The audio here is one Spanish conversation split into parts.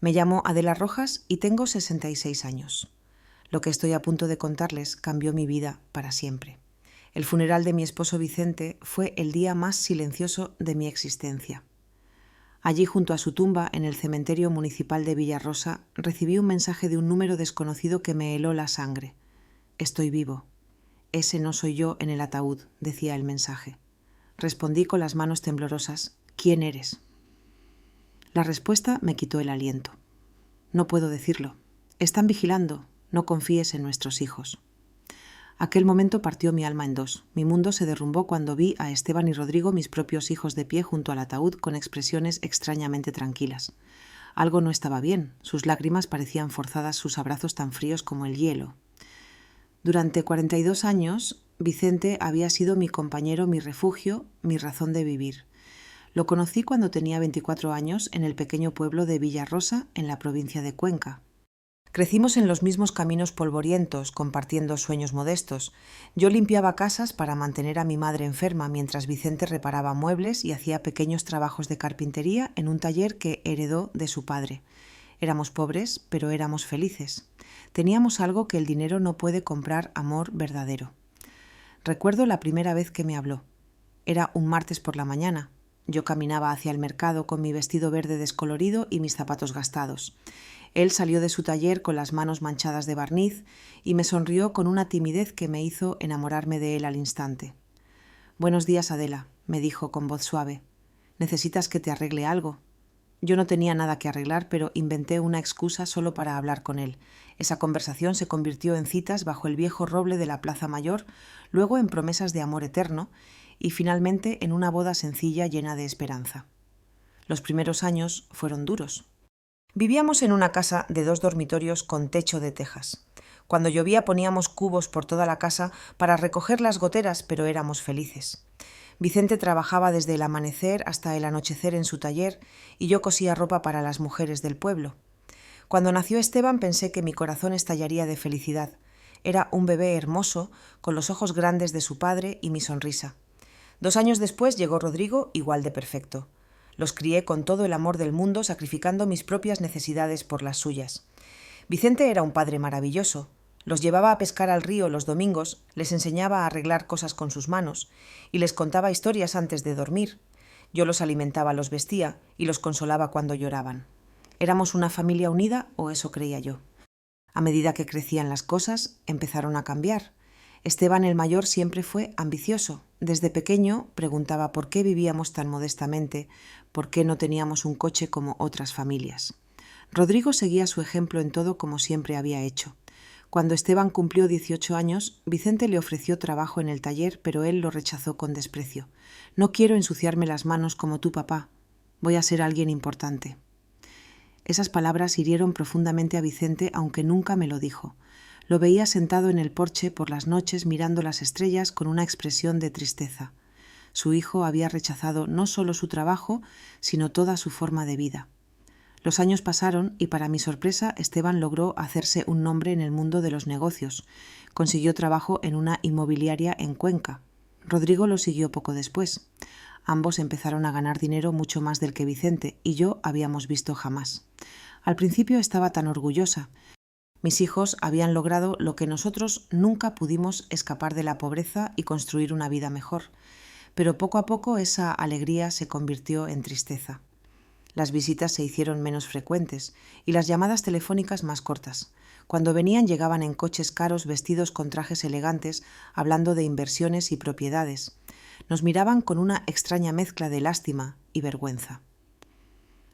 Me llamo Adela Rojas y tengo 66 años. Lo que estoy a punto de contarles cambió mi vida para siempre. El funeral de mi esposo Vicente fue el día más silencioso de mi existencia. Allí, junto a su tumba, en el cementerio municipal de Villarrosa, recibí un mensaje de un número desconocido que me heló la sangre. «Estoy vivo. Ese no soy yo en el ataúd», decía el mensaje. Respondí con las manos temblorosas: «¿Quién eres?». La respuesta me quitó el aliento. «No puedo decirlo. Están vigilando. No confíes en nuestros hijos». Aquel momento partió mi alma en dos. Mi mundo se derrumbó cuando vi a Esteban y Rodrigo, mis propios hijos, de pie junto al ataúd con expresiones extrañamente tranquilas. Algo no estaba bien. Sus lágrimas parecían forzadas, sus abrazos tan fríos como el hielo. Durante 42 años, Vicente había sido mi compañero, mi refugio, mi razón de vivir. Lo conocí cuando tenía 24 años en el pequeño pueblo de Villarrosa, en la provincia de Cuenca. Crecimos en los mismos caminos polvorientos, compartiendo sueños modestos. Yo limpiaba casas para mantener a mi madre enferma, mientras Vicente reparaba muebles y hacía pequeños trabajos de carpintería en un taller que heredó de su padre. Éramos pobres, pero éramos felices. Teníamos algo que el dinero no puede comprar: amor verdadero. Recuerdo la primera vez que me habló. Era un martes por la mañana. Yo caminaba hacia el mercado con mi vestido verde descolorido y mis zapatos gastados. Él salió de su taller con las manos manchadas de barniz y me sonrió con una timidez que me hizo enamorarme de él al instante. «Buenos días, Adela», me dijo con voz suave. «¿Necesitas que te arregle algo?». Yo no tenía nada que arreglar, pero inventé una excusa solo para hablar con él. Esa conversación se convirtió en citas bajo el viejo roble de la Plaza Mayor, luego en promesas de amor eterno y finalmente en una boda sencilla llena de esperanza. Los primeros años fueron duros. Vivíamos en una casa de 2 dormitorios con techo de tejas. Cuando llovía poníamos cubos por toda la casa para recoger las goteras, pero éramos felices. Vicente trabajaba desde el amanecer hasta el anochecer en su taller y yo cosía ropa para las mujeres del pueblo. Cuando nació Esteban pensé que mi corazón estallaría de felicidad. Era un bebé hermoso, con los ojos grandes de su padre y mi sonrisa. 2 años después llegó Rodrigo, igual de perfecto. Los crié con todo el amor del mundo, sacrificando mis propias necesidades por las suyas. Vicente era un padre maravilloso. Los llevaba a pescar al río los domingos, les enseñaba a arreglar cosas con sus manos y les contaba historias antes de dormir. Yo los alimentaba, los vestía y los consolaba cuando lloraban. Éramos una familia unida, o eso creía yo. A medida que crecían las cosas, empezaron a cambiar. Esteban, el mayor, siempre fue ambicioso. Desde pequeño preguntaba por qué vivíamos tan modestamente, por qué no teníamos un coche como otras familias. Rodrigo seguía su ejemplo en todo, como siempre había hecho. Cuando Esteban cumplió 18 años, Vicente le ofreció trabajo en el taller, pero él lo rechazó con desprecio. «No quiero ensuciarme las manos como tu papá. Voy a ser alguien importante». Esas palabras hirieron profundamente a Vicente, aunque nunca me lo dijo. Lo veía sentado en el porche por las noches mirando las estrellas con una expresión de tristeza. Su hijo había rechazado no solo su trabajo, sino toda su forma de vida. Los años pasaron y, para mi sorpresa, Esteban logró hacerse un nombre en el mundo de los negocios. Consiguió trabajo en una inmobiliaria en Cuenca. Rodrigo lo siguió poco después. Ambos empezaron a ganar dinero, mucho más del que Vicente y yo habíamos visto jamás. Al principio estaba tan orgullosa. Mis hijos habían logrado lo que nosotros nunca pudimos: escapar de la pobreza y construir una vida mejor. Pero poco a poco esa alegría se convirtió en tristeza. Las visitas se hicieron menos frecuentes y las llamadas telefónicas más cortas. Cuando venían llegaban en coches caros, vestidos con trajes elegantes, hablando de inversiones y propiedades. Nos miraban con una extraña mezcla de lástima y vergüenza.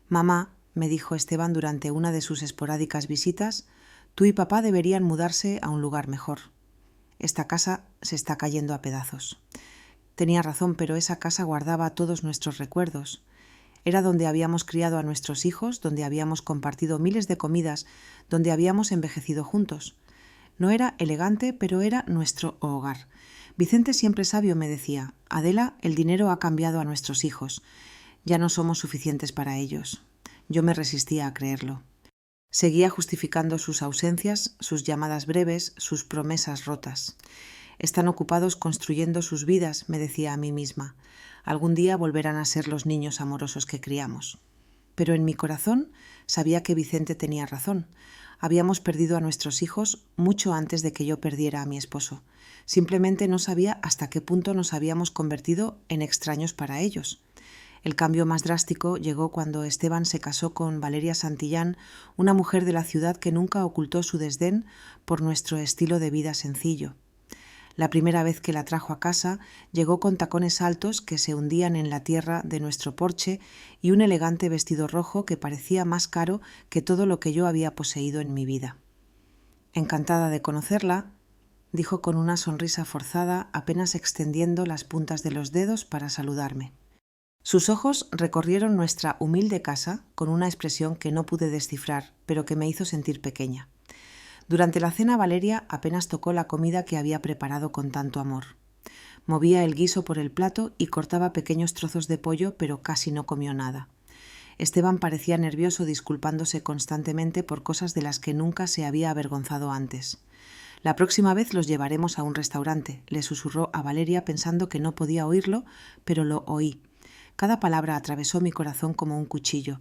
«Mamá», me dijo Esteban durante una de sus esporádicas visitas, «tú y papá deberían mudarse a un lugar mejor. Esta casa se está cayendo a pedazos». Tenía razón, pero esa casa guardaba todos nuestros recuerdos. Era donde habíamos criado a nuestros hijos, donde habíamos compartido miles de comidas, donde habíamos envejecido juntos. No era elegante, pero era nuestro hogar. Vicente, siempre sabio, me decía: «Adela, el dinero ha cambiado a nuestros hijos. Ya no somos suficientes para ellos». Yo me resistía a creerlo. Seguía justificando sus ausencias, sus llamadas breves, sus promesas rotas. «Están ocupados construyendo sus vidas», me decía a mí misma. «Algún día volverán a ser los niños amorosos que criamos». Pero en mi corazón sabía que Vicente tenía razón. Habíamos perdido a nuestros hijos mucho antes de que yo perdiera a mi esposo. Simplemente no sabía hasta qué punto nos habíamos convertido en extraños para ellos. El cambio más drástico llegó cuando Esteban se casó con Valeria Santillán, una mujer de la ciudad que nunca ocultó su desdén por nuestro estilo de vida sencillo. La primera vez que la trajo a casa, llegó con tacones altos que se hundían en la tierra de nuestro porche y un elegante vestido rojo que parecía más caro que todo lo que yo había poseído en mi vida. Encantada de conocerla, dijo con una sonrisa forzada, apenas extendiendo las puntas de los dedos para saludarme. Sus ojos recorrieron nuestra humilde casa con una expresión que no pude descifrar, pero que me hizo sentir pequeña. Durante la cena Valeria apenas tocó la comida que había preparado con tanto amor. Movía el guiso por el plato y cortaba pequeños trozos de pollo, pero casi no comió nada. Esteban parecía nervioso, disculpándose constantemente por cosas de las que nunca se había avergonzado antes. La próxima vez los llevaremos a un restaurante, le susurró a Valeria pensando que no podía oírlo, pero lo oí. Cada palabra atravesó mi corazón como un cuchillo.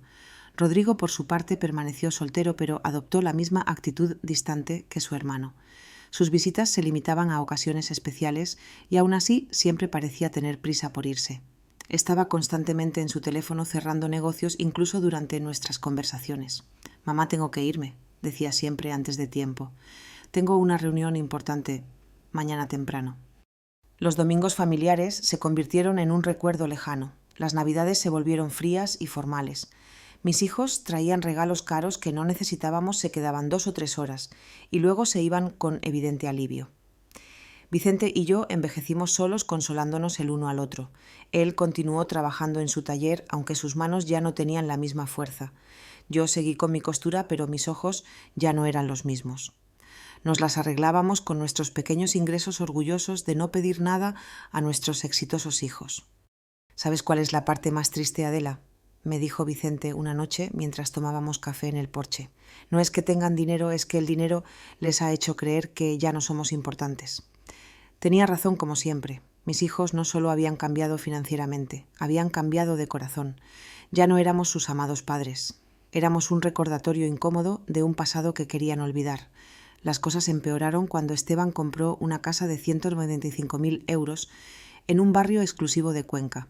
Rodrigo, por su parte, permaneció soltero, pero adoptó la misma actitud distante que su hermano. Sus visitas se limitaban a ocasiones especiales y aún así siempre parecía tener prisa por irse. Estaba constantemente en su teléfono cerrando negocios incluso durante nuestras conversaciones. «Mamá, tengo que irme», decía siempre antes de tiempo. «Tengo una reunión importante mañana temprano». Los domingos familiares se convirtieron en un recuerdo lejano. Las Navidades se volvieron frías y formales. Mis hijos traían regalos caros que no necesitábamos, se quedaban 2 o 3 horas y luego se iban con evidente alivio. Vicente y yo envejecimos solos, consolándonos el uno al otro. Él continuó trabajando en su taller, aunque sus manos ya no tenían la misma fuerza. Yo seguí con mi costura, pero mis ojos ya no eran los mismos. Nos las arreglábamos con nuestros pequeños ingresos, orgullosos de no pedir nada a nuestros exitosos hijos. «¿Sabes cuál es la parte más triste, Adela?», me dijo Vicente una noche mientras tomábamos café en el porche. «No es que tengan dinero, es que el dinero les ha hecho creer que ya no somos importantes». Tenía razón como siempre. Mis hijos no solo habían cambiado financieramente, habían cambiado de corazón. Ya no éramos sus amados padres. Éramos un recordatorio incómodo de un pasado que querían olvidar. Las cosas empeoraron cuando Esteban compró una casa de 195.000 euros en un barrio exclusivo de Cuenca.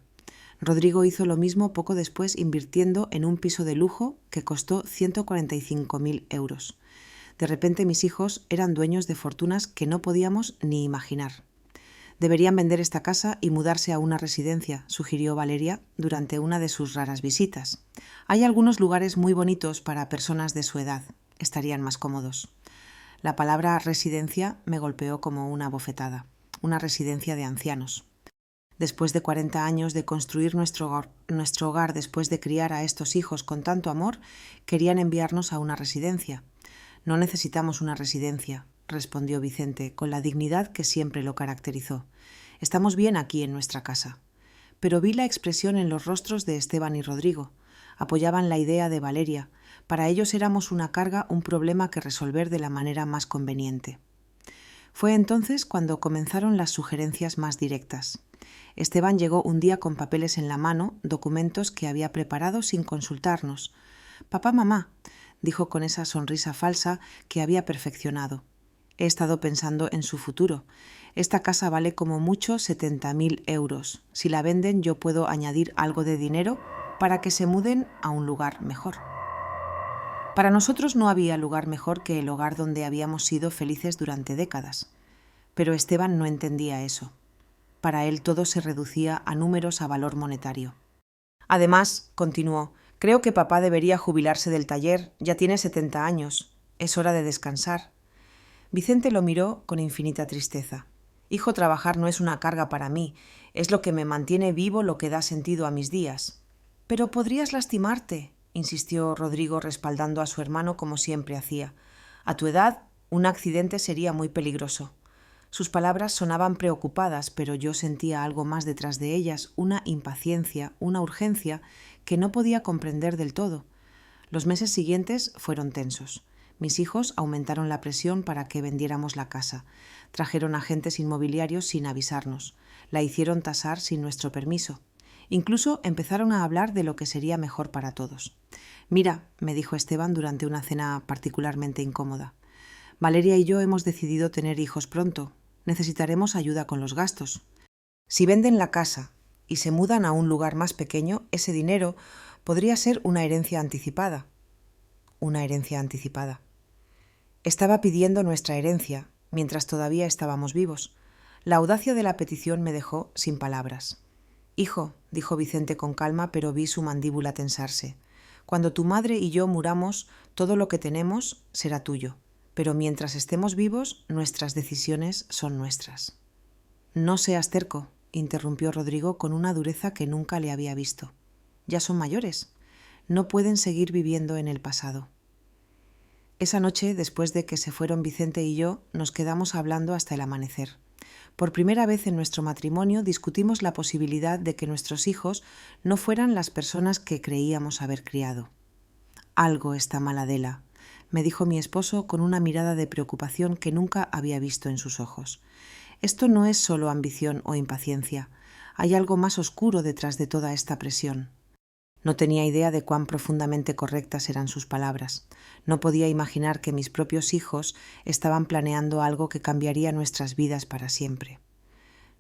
Rodrigo hizo lo mismo poco después, invirtiendo en un piso de lujo que costó 145.000 euros. De repente mis hijos eran dueños de fortunas que no podíamos ni imaginar. «Deberían vender esta casa y mudarse a una residencia», sugirió Valeria durante una de sus raras visitas. «Hay algunos lugares muy bonitos para personas de su edad. Estarían más cómodos». La palabra residencia me golpeó como una bofetada. Una residencia de ancianos. Después de 40 años de construir nuestro hogar, después de criar a estos hijos con tanto amor, querían enviarnos a una residencia. «No necesitamos una residencia», respondió Vicente, con la dignidad que siempre lo caracterizó. «Estamos bien aquí en nuestra casa». Pero vi la expresión en los rostros de Esteban y Rodrigo. Apoyaban la idea de Valeria. Para ellos éramos una carga, un problema que resolver de la manera más conveniente. Fue entonces cuando comenzaron las sugerencias más directas. Esteban llegó un día con papeles en la mano, documentos que había preparado sin consultarnos. «Papá, mamá», dijo con esa sonrisa falsa que había perfeccionado. «He estado pensando en su futuro. Esta casa vale como mucho 70.000 euros. Si la venden, yo puedo añadir algo de dinero para que se muden a un lugar mejor». Para nosotros no había lugar mejor que el hogar donde habíamos sido felices durante décadas. Pero Esteban no entendía eso. Para él todo se reducía a números, a valor monetario. «Además», continuó, «creo que papá debería jubilarse del taller. Ya tiene 70 años. Es hora de descansar». Vicente lo miró con infinita tristeza. «Hijo, trabajar no es una carga para mí. Es lo que me mantiene vivo, lo que da sentido a mis días». «Pero podrías lastimarte», insistió Rodrigo, respaldando a su hermano como siempre hacía. «A tu edad, un accidente sería muy peligroso». Sus palabras sonaban preocupadas, pero yo sentía algo más detrás de ellas, una impaciencia, una urgencia que no podía comprender del todo. Los meses siguientes fueron tensos. Mis hijos aumentaron la presión para que vendiéramos la casa. Trajeron agentes inmobiliarios sin avisarnos. La hicieron tasar sin nuestro permiso. Incluso empezaron a hablar de lo que sería mejor para todos. «Mira», me dijo Esteban durante una cena particularmente incómoda, «Valeria y yo hemos decidido tener hijos pronto. Necesitaremos ayuda con los gastos. Si venden la casa y se mudan a un lugar más pequeño, ese dinero podría ser una herencia anticipada». Una herencia anticipada. Estaba pidiendo nuestra herencia mientras todavía estábamos vivos. La audacia de la petición me dejó sin palabras. «Hijo», dijo Vicente con calma, pero vi su mandíbula tensarse, «cuando tu madre y yo muramos, todo lo que tenemos será tuyo, pero mientras estemos vivos, nuestras decisiones son nuestras». «No seas terco», interrumpió Rodrigo con una dureza que nunca le había visto. «Ya son mayores. No pueden seguir viviendo en el pasado». Esa noche, después de que se fueron Vicente y yo, nos quedamos hablando hasta el amanecer. Por primera vez en nuestro matrimonio discutimos la posibilidad de que nuestros hijos no fueran las personas que creíamos haber criado. «Algo está mal, Adela», me dijo mi esposo con una mirada de preocupación que nunca había visto en sus ojos. «Esto no es solo ambición o impaciencia. Hay algo más oscuro detrás de toda esta presión». No tenía idea de cuán profundamente correctas eran sus palabras. No podía imaginar que mis propios hijos estaban planeando algo que cambiaría nuestras vidas para siempre.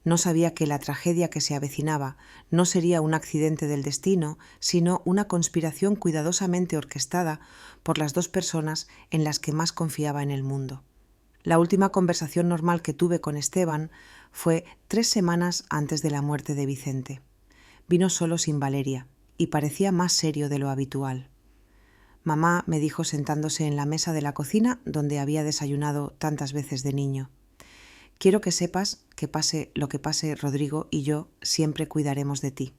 No sabía que la tragedia que se avecinaba no sería un accidente del destino, sino una conspiración cuidadosamente orquestada por las dos personas en las que más confiaba en el mundo. La última conversación normal que tuve con Esteban fue 3 semanas antes de la muerte de Vicente. Vino solo sin Valeria y parecía más serio de lo habitual. «Mamá», me dijo sentándose en la mesa de la cocina donde había desayunado tantas veces de niño, «quiero que sepas que pase lo que pase, Rodrigo y yo siempre cuidaremos de ti».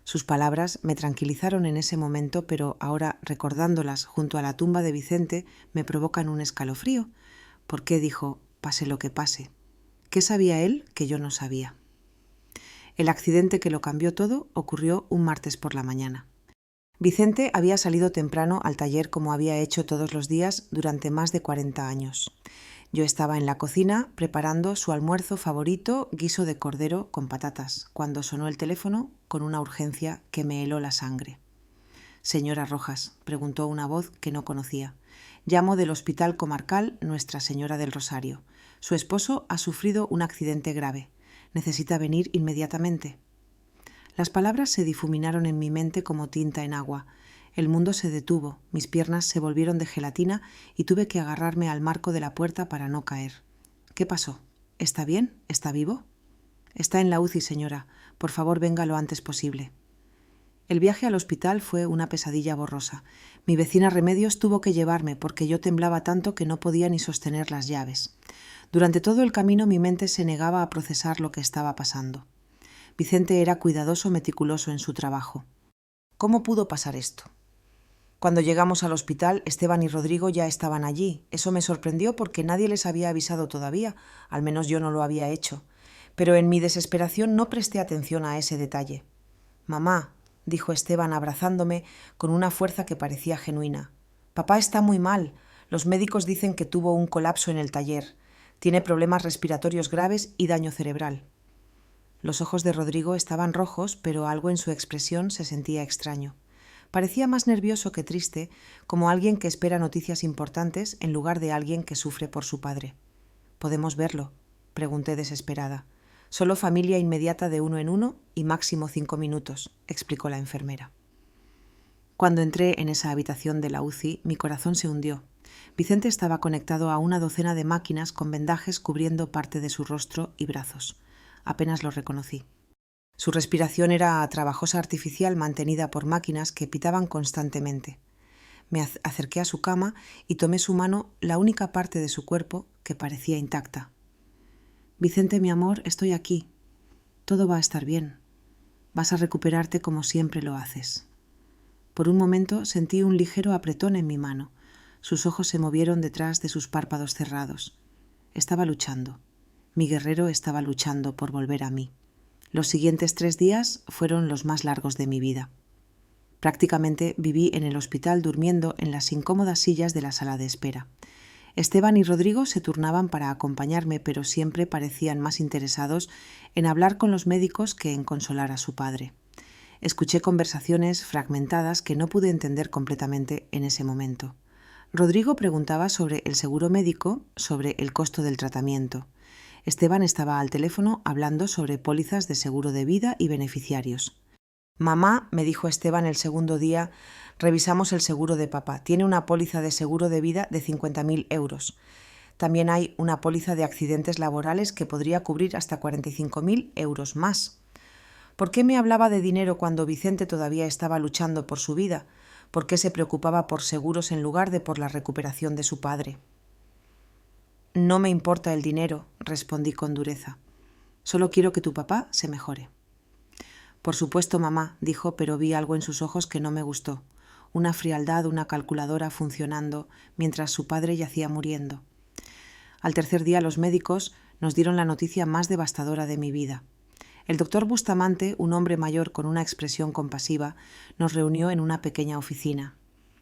Sus palabras me tranquilizaron en ese momento, pero ahora, recordándolas junto a la tumba de Vicente, me provocan un escalofrío. ¿Por qué dijo «pase lo que pase»? ¿Qué sabía él que yo no sabía? El accidente que lo cambió todo ocurrió un martes por la mañana. Vicente había salido temprano al taller como había hecho todos los días durante más de 40 años. Yo estaba en la cocina preparando su almuerzo favorito, guiso de cordero con patatas, cuando sonó el teléfono con una urgencia que me heló la sangre. «Señora Rojas», preguntó una voz que no conocía. «Llamo del Hospital Comarcal Nuestra Señora del Rosario. Su esposo ha sufrido un accidente grave. Necesita venir inmediatamente». Las palabras se difuminaron en mi mente como tinta en agua. El mundo se detuvo, mis piernas se volvieron de gelatina y tuve que agarrarme al marco de la puerta para no caer. «¿Qué pasó? ¿Está bien? ¿Está vivo?» «Está en la UCI, señora. Por favor, venga lo antes posible». El viaje al hospital fue una pesadilla borrosa. Mi vecina Remedios tuvo que llevarme porque yo temblaba tanto que no podía ni sostener las llaves. Durante todo el camino mi mente se negaba a procesar lo que estaba pasando. Vicente era cuidadoso, meticuloso en su trabajo. ¿Cómo pudo pasar esto? Cuando llegamos al hospital, Esteban y Rodrigo ya estaban allí. Eso me sorprendió porque nadie les había avisado todavía, al menos yo no lo había hecho. Pero en mi desesperación no presté atención a ese detalle. «Mamá», dijo Esteban abrazándome con una fuerza que parecía genuina, «papá está muy mal. Los médicos dicen que tuvo un colapso en el taller. Tiene problemas respiratorios graves y daño cerebral». Los ojos de Rodrigo estaban rojos, pero algo en su expresión se sentía extraño. Parecía más nervioso que triste, como alguien que espera noticias importantes en lugar de alguien que sufre por su padre. «¿Podemos verlo?», pregunté desesperada. «Solo familia inmediata de 1 en 1 y máximo 5 minutos», explicó la enfermera. Cuando entré en esa habitación de la UCI, mi corazón se hundió. Vicente estaba conectado a una docena de máquinas con vendajes cubriendo parte de su rostro y brazos. Apenas lo reconocí. Su respiración era trabajosa artificial mantenida por máquinas que pitaban constantemente. Me acerqué a su cama y tomé su mano, la única parte de su cuerpo que parecía intacta. «Vicente, mi amor, estoy aquí. Todo va a estar bien. Vas a recuperarte como siempre lo haces». Por un momento sentí un ligero apretón en mi mano. Sus ojos se movieron detrás de sus párpados cerrados. Estaba luchando. Mi guerrero estaba luchando por volver a mí. Los siguientes 3 días fueron los más largos de mi vida. Prácticamente viví en el hospital durmiendo en las incómodas sillas de la sala de espera. Esteban y Rodrigo se turnaban para acompañarme, pero siempre parecían más interesados en hablar con los médicos que en consolar a su padre. Escuché conversaciones fragmentadas que no pude entender completamente en ese momento. Rodrigo preguntaba sobre el seguro médico, sobre el costo del tratamiento. Esteban estaba al teléfono hablando sobre pólizas de seguro de vida y beneficiarios. «Mamá», me dijo Esteban el segundo día, «revisamos el seguro de papá. Tiene una póliza de seguro de vida de 50.000 euros. También hay una póliza de accidentes laborales que podría cubrir hasta 45.000 euros más». ¿Por qué me hablaba de dinero cuando Vicente todavía estaba luchando por su vida? ¿Por qué se preocupaba por seguros en lugar de por la recuperación de su padre? «No me importa el dinero», respondí con dureza. «Solo quiero que tu papá se mejore». «Por supuesto, mamá», dijo, pero vi algo en sus ojos que no me gustó. Una frialdad, una calculadora funcionando, mientras su padre yacía muriendo. Al tercer día los médicos nos dieron la noticia más devastadora de mi vida. El doctor Bustamante, un hombre mayor con una expresión compasiva, nos reunió en una pequeña oficina.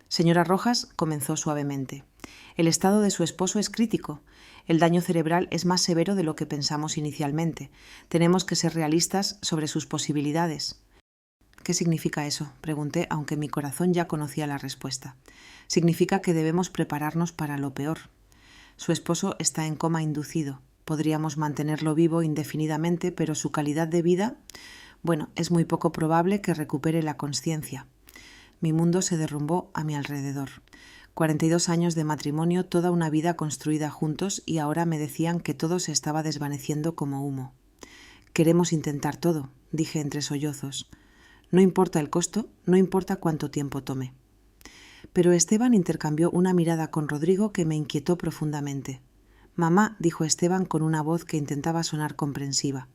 «Señora Rojas», comenzó suavemente, «el estado de su esposo es crítico. El daño cerebral es más severo de lo que pensamos inicialmente. Tenemos que ser realistas sobre sus posibilidades». «¿Qué significa eso?», pregunté, aunque mi corazón ya conocía la respuesta. «Significa que debemos prepararnos para lo peor. Su esposo está en coma inducido. Podríamos mantenerlo vivo indefinidamente, pero su calidad de vida, bueno, es muy poco probable que recupere la consciencia». Mi mundo se derrumbó a mi alrededor. 42 años de matrimonio, toda una vida construida juntos, y ahora me decían que todo se estaba desvaneciendo como humo. «Queremos intentar todo», dije entre sollozos. «No importa el costo, no importa cuánto tiempo tome». Pero Esteban intercambió una mirada con Rodrigo que me inquietó profundamente. «Mamá», dijo Esteban con una voz que intentaba sonar comprensiva,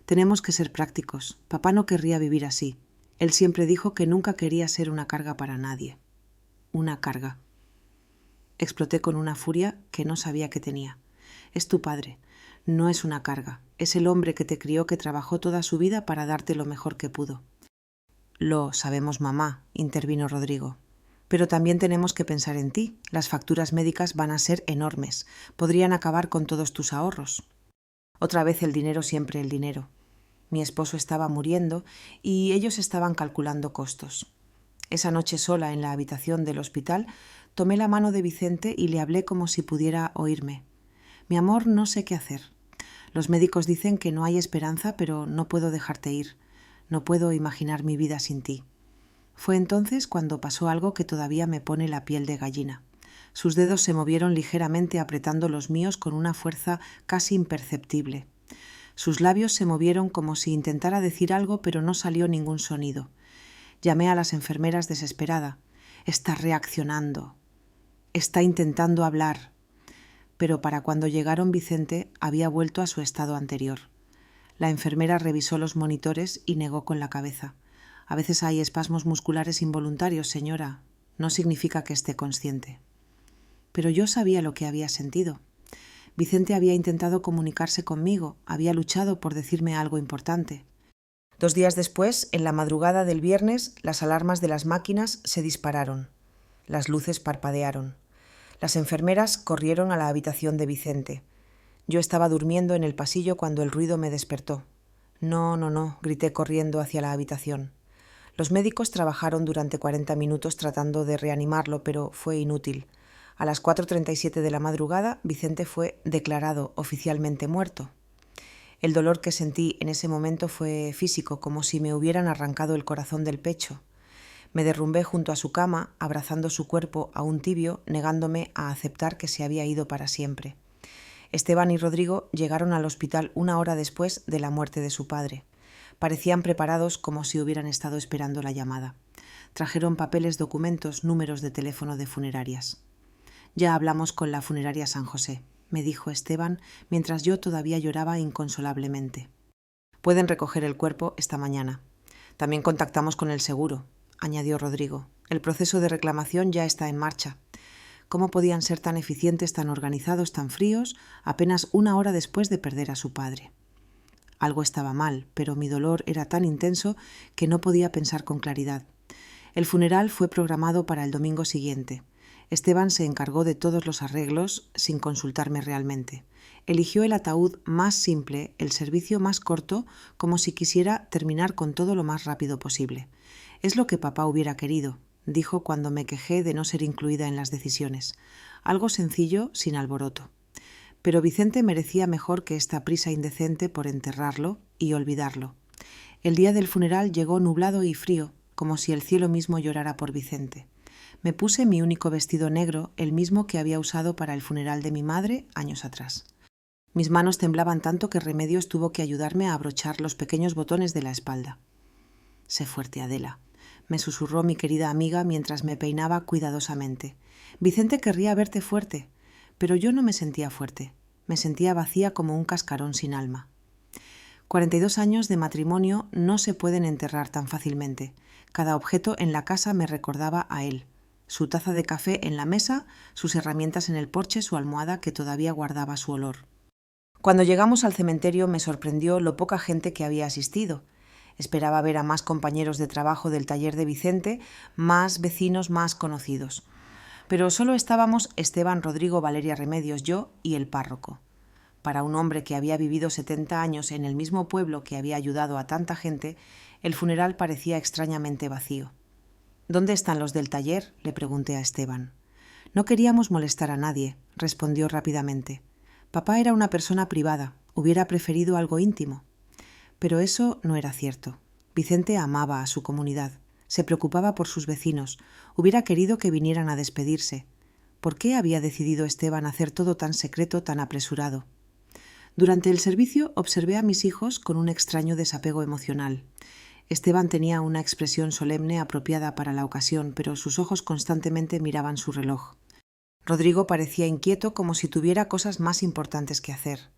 «tenemos que ser prácticos. Papá no querría vivir así. Él siempre dijo que nunca quería ser una carga para nadie». «Una carga». Exploté con una furia que no sabía que tenía. «Es tu padre. No es una carga. Es el hombre que te crió, que trabajó toda su vida para darte lo mejor que pudo». «Lo sabemos, mamá», intervino Rodrigo. «Pero también tenemos que pensar en ti. Las facturas médicas van a ser enormes. Podrían acabar con todos tus ahorros». Otra vez el dinero, siempre el dinero. Mi esposo estaba muriendo y ellos estaban calculando costos. Esa noche sola en la habitación del hospital tomé la mano de Vicente y le hablé como si pudiera oírme. «Mi amor, no sé qué hacer. Los médicos dicen que no hay esperanza, pero no puedo dejarte ir. No puedo imaginar mi vida sin ti». Fue entonces cuando pasó algo que todavía me pone la piel de gallina. Sus dedos se movieron ligeramente apretando los míos con una fuerza casi imperceptible. Sus labios se movieron como si intentara decir algo, pero no salió ningún sonido. Llamé a las enfermeras desesperada. «Está reaccionando. Está intentando hablar». Pero para cuando llegaron Vicente había vuelto a su estado anterior. La enfermera revisó los monitores y negó con la cabeza. «A veces hay espasmos musculares involuntarios, señora. No significa que esté consciente». Pero yo sabía lo que había sentido. Vicente había intentado comunicarse conmigo, había luchado por decirme algo importante. 2 días después, en la madrugada del viernes, las alarmas de las máquinas se dispararon. Las luces parpadearon. Las enfermeras corrieron a la habitación de Vicente. Yo estaba durmiendo en el pasillo cuando el ruido me despertó. «No, no, no», grité corriendo hacia la habitación. Los médicos trabajaron durante 40 minutos tratando de reanimarlo, pero fue inútil. A las 4:37 de la madrugada, Vicente fue declarado oficialmente muerto. El dolor que sentí en ese momento fue físico, como si me hubieran arrancado el corazón del pecho. Me derrumbé junto a su cama, abrazando su cuerpo aún tibio, negándome a aceptar que se había ido para siempre. Esteban y Rodrigo llegaron al hospital 1 hora después de la muerte de su padre. Parecían preparados como si hubieran estado esperando la llamada. Trajeron papeles, documentos, números de teléfono de funerarias. «Ya hablamos con la funeraria San José», me dijo Esteban, mientras yo todavía lloraba inconsolablemente. «Pueden recoger el cuerpo esta mañana. También contactamos con el seguro», añadió Rodrigo. «El proceso de reclamación ya está en marcha». ¿Cómo podían ser tan eficientes, tan organizados, tan fríos, apenas 1 hora después de perder a su padre? Algo estaba mal, pero mi dolor era tan intenso que no podía pensar con claridad. El funeral fue programado para el domingo siguiente. Esteban se encargó de todos los arreglos sin consultarme realmente. Eligió el ataúd más simple, el servicio más corto, como si quisiera terminar con todo lo más rápido posible. Es lo que papá hubiera querido, dijo cuando me quejé de no ser incluida en las decisiones. Algo sencillo, sin alboroto. Pero Vicente merecía mejor que esta prisa indecente por enterrarlo y olvidarlo. El día del funeral llegó nublado y frío, como si el cielo mismo llorara por Vicente. Me puse mi único vestido negro, el mismo que había usado para el funeral de mi madre años atrás. Mis manos temblaban tanto que Remedios tuvo que ayudarme a abrochar los pequeños botones de la espalda. «Sé fuerte, Adela», me susurró mi querida amiga mientras me peinaba cuidadosamente. «Vicente querría verte fuerte», pero yo no me sentía fuerte. Me sentía vacía como un cascarón sin alma. 42 años de matrimonio no se pueden enterrar tan fácilmente. Cada objeto en la casa me recordaba a él. Su taza de café en la mesa, sus herramientas en el porche, su almohada que todavía guardaba su olor. Cuando llegamos al cementerio me sorprendió lo poca gente que había asistido. Esperaba ver a más compañeros de trabajo del taller de Vicente, más vecinos más conocidos. Pero solo estábamos Esteban, Rodrigo, Valeria Remedios, yo y el párroco. Para un hombre que había vivido 70 años en el mismo pueblo que había ayudado a tanta gente, el funeral parecía extrañamente vacío. «¿Dónde están los del taller?», le pregunté a Esteban. «No queríamos molestar a nadie», respondió rápidamente. Papá era una persona privada, hubiera preferido algo íntimo. Pero eso no era cierto. Vicente amaba a su comunidad, se preocupaba por sus vecinos, hubiera querido que vinieran a despedirse. ¿Por qué había decidido Esteban hacer todo tan secreto, tan apresurado? Durante el servicio observé a mis hijos con un extraño desapego emocional. Esteban tenía una expresión solemne apropiada para la ocasión, pero sus ojos constantemente miraban su reloj. Rodrigo parecía inquieto, como si tuviera cosas más importantes que hacer.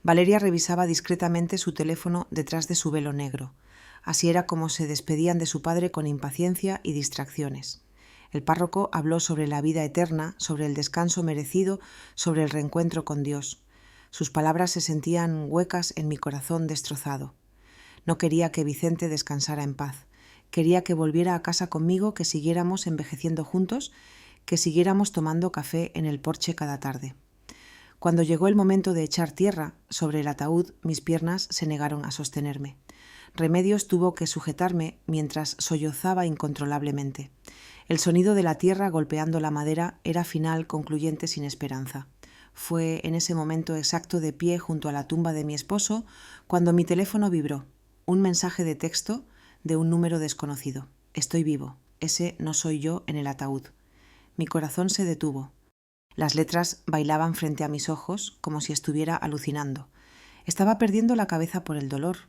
Valeria revisaba discretamente su teléfono detrás de su velo negro. Así era como se despedían de su padre con impaciencia y distracciones. El párroco habló sobre la vida eterna, sobre el descanso merecido, sobre el reencuentro con Dios. Sus palabras se sentían huecas en mi corazón destrozado. No quería que Vicente descansara en paz. Quería que volviera a casa conmigo, que siguiéramos envejeciendo juntos, que siguiéramos tomando café en el porche cada tarde. Cuando llegó el momento de echar tierra sobre el ataúd, mis piernas se negaron a sostenerme. Remedios tuvo que sujetarme mientras sollozaba incontrolablemente. El sonido de la tierra golpeando la madera era final, concluyente, sin esperanza. Fue en ese momento exacto, de pie junto a la tumba de mi esposo, cuando mi teléfono vibró. Un mensaje de texto de un número desconocido. «Estoy vivo. Ese no soy yo en el ataúd». Mi corazón se detuvo. Las letras bailaban frente a mis ojos como si estuviera alucinando. Estaba perdiendo la cabeza por el dolor.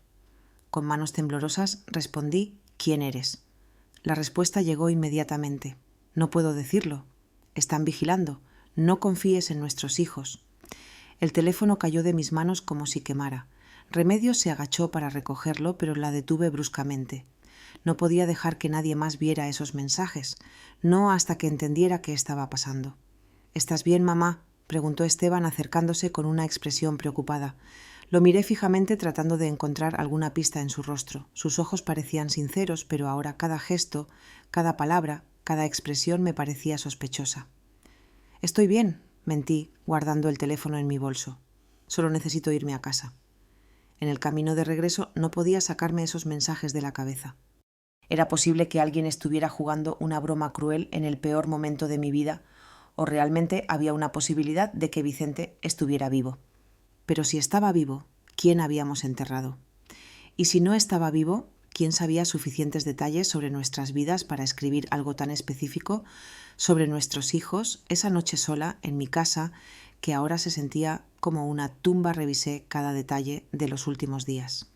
Con manos temblorosas respondí: «¿Quién eres?». La respuesta llegó inmediatamente. «No puedo decirlo. Están vigilando. No confíes en nuestros hijos». El teléfono cayó de mis manos como si quemara. Remedios se agachó para recogerlo, pero la detuve bruscamente. No podía dejar que nadie más viera esos mensajes, no hasta que entendiera qué estaba pasando. «¿Estás bien, mamá?», preguntó Esteban acercándose con una expresión preocupada. Lo miré fijamente tratando de encontrar alguna pista en su rostro. Sus ojos parecían sinceros, pero ahora cada gesto, cada palabra, cada expresión me parecía sospechosa. «Estoy bien», mentí, guardando el teléfono en mi bolso. «Solo necesito irme a casa». En el camino de regreso no podía sacarme esos mensajes de la cabeza. ¿Era posible que alguien estuviera jugando una broma cruel en el peor momento de mi vida? ¿O realmente había una posibilidad de que Vicente estuviera vivo? Pero si estaba vivo, ¿quién habíamos enterrado? Y si no estaba vivo, ¿quién sabía suficientes detalles sobre nuestras vidas para escribir algo tan específico sobre nuestros hijos? Esa noche sola, en mi casa, que ahora se sentía como una tumba, revisé cada detalle de los últimos días.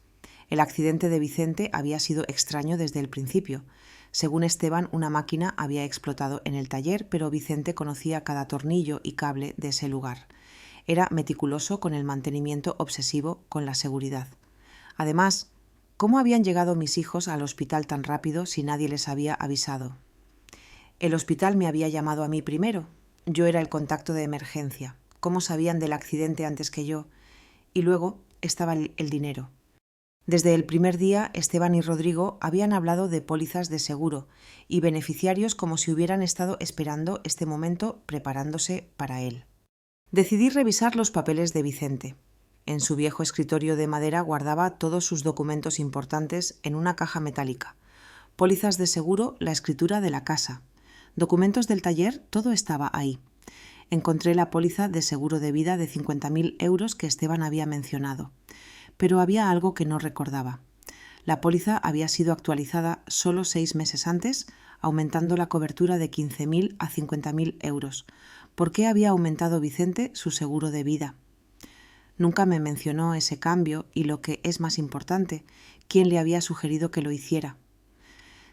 El accidente de Vicente había sido extraño desde el principio. Según Esteban, una máquina había explotado en el taller, pero Vicente conocía cada tornillo y cable de ese lugar. Era meticuloso con el mantenimiento, obsesivo con la seguridad. Además, ¿cómo habían llegado mis hijos al hospital tan rápido si nadie les había avisado? El hospital me había llamado a mí primero. Yo era el contacto de emergencia. ¿Cómo sabían del accidente antes que yo? Y luego estaba el dinero. Desde el primer día, Esteban y Rodrigo habían hablado de pólizas de seguro y beneficiarios como si hubieran estado esperando este momento preparándose para él. Decidí revisar los papeles de Vicente. En su viejo escritorio de madera guardaba todos sus documentos importantes en una caja metálica. Pólizas de seguro, la escritura de la casa. Documentos del taller, todo estaba ahí. Encontré la póliza de seguro de vida de 50.000 euros que Esteban había mencionado. Pero había algo que no recordaba. La póliza había sido actualizada solo 6 meses antes, aumentando la cobertura de 15.000 a 50.000 euros. ¿Por qué había aumentado Vicente su seguro de vida? Nunca me mencionó ese cambio y, lo que es más importante, quién le había sugerido que lo hiciera.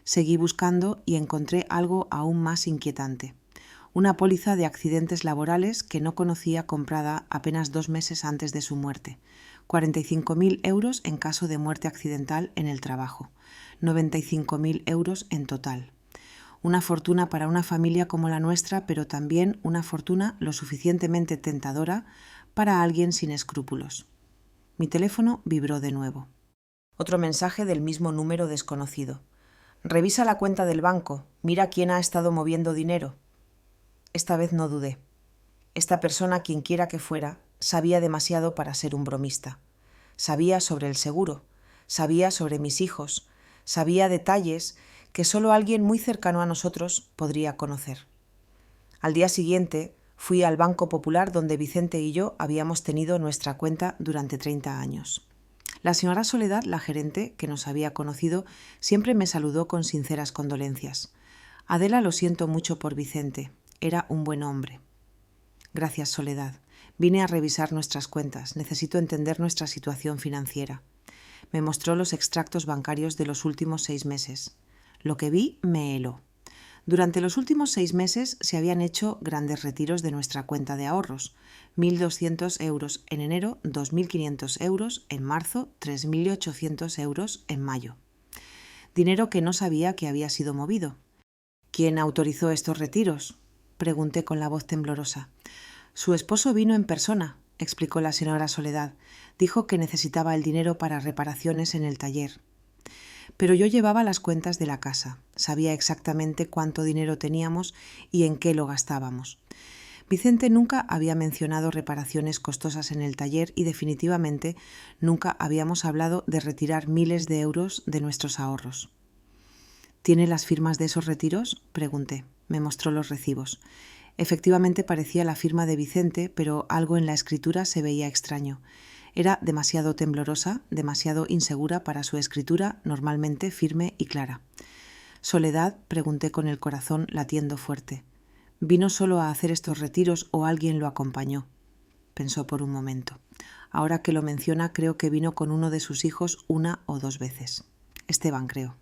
Seguí buscando y encontré algo aún más inquietante. Una póliza de accidentes laborales que no conocía, comprada apenas 2 meses antes de su muerte. 45.000 euros en caso de muerte accidental en el trabajo. 95.000 euros en total. Una fortuna para una familia como la nuestra, pero también una fortuna lo suficientemente tentadora para alguien sin escrúpulos. Mi teléfono vibró de nuevo. Otro mensaje del mismo número desconocido. Revisa la cuenta del banco, mira quién ha estado moviendo dinero. Esta vez no dudé. Esta persona, quien quiera que fuera, sabía demasiado para ser un bromista. Sabía sobre el seguro, sabía sobre mis hijos, sabía detalles que solo alguien muy cercano a nosotros podría conocer. Al día siguiente fui al Banco Popular, donde Vicente y yo habíamos tenido nuestra cuenta durante 30 años. La señora Soledad, la gerente, que nos había conocido, siempre me saludó con sinceras condolencias. Adela, lo siento mucho por Vicente. Era un buen hombre. Gracias, Soledad. Vine a revisar nuestras cuentas. Necesito entender nuestra situación financiera. Me mostró los extractos bancarios de los últimos 6 meses. Lo que vi me heló. Durante los últimos 6 meses se habían hecho grandes retiros de nuestra cuenta de ahorros. 1.200 euros en enero, 2.500 euros en marzo, 3.800 euros en mayo. Dinero que no sabía que había sido movido. ¿Quién autorizó estos retiros?, pregunté con la voz temblorosa. Su esposo vino en persona, explicó la señora Soledad. Dijo que necesitaba el dinero para reparaciones en el taller. Pero yo llevaba las cuentas de la casa. Sabía exactamente cuánto dinero teníamos y en qué lo gastábamos. Vicente nunca había mencionado reparaciones costosas en el taller y definitivamente nunca habíamos hablado de retirar miles de euros de nuestros ahorros. ¿Tiene las firmas de esos retiros?, pregunté. Me mostró los recibos. Efectivamente parecía la firma de Vicente, pero algo en la escritura se veía extraño. Era demasiado temblorosa, demasiado insegura para su escritura, normalmente firme y clara. ¿Soledad?, pregunté con el corazón latiendo fuerte. ¿Vino solo a hacer estos retiros o alguien lo acompañó? Pensó por un momento. Ahora que lo menciona, creo que vino con uno de sus hijos 1 o 2 veces. Esteban, creo.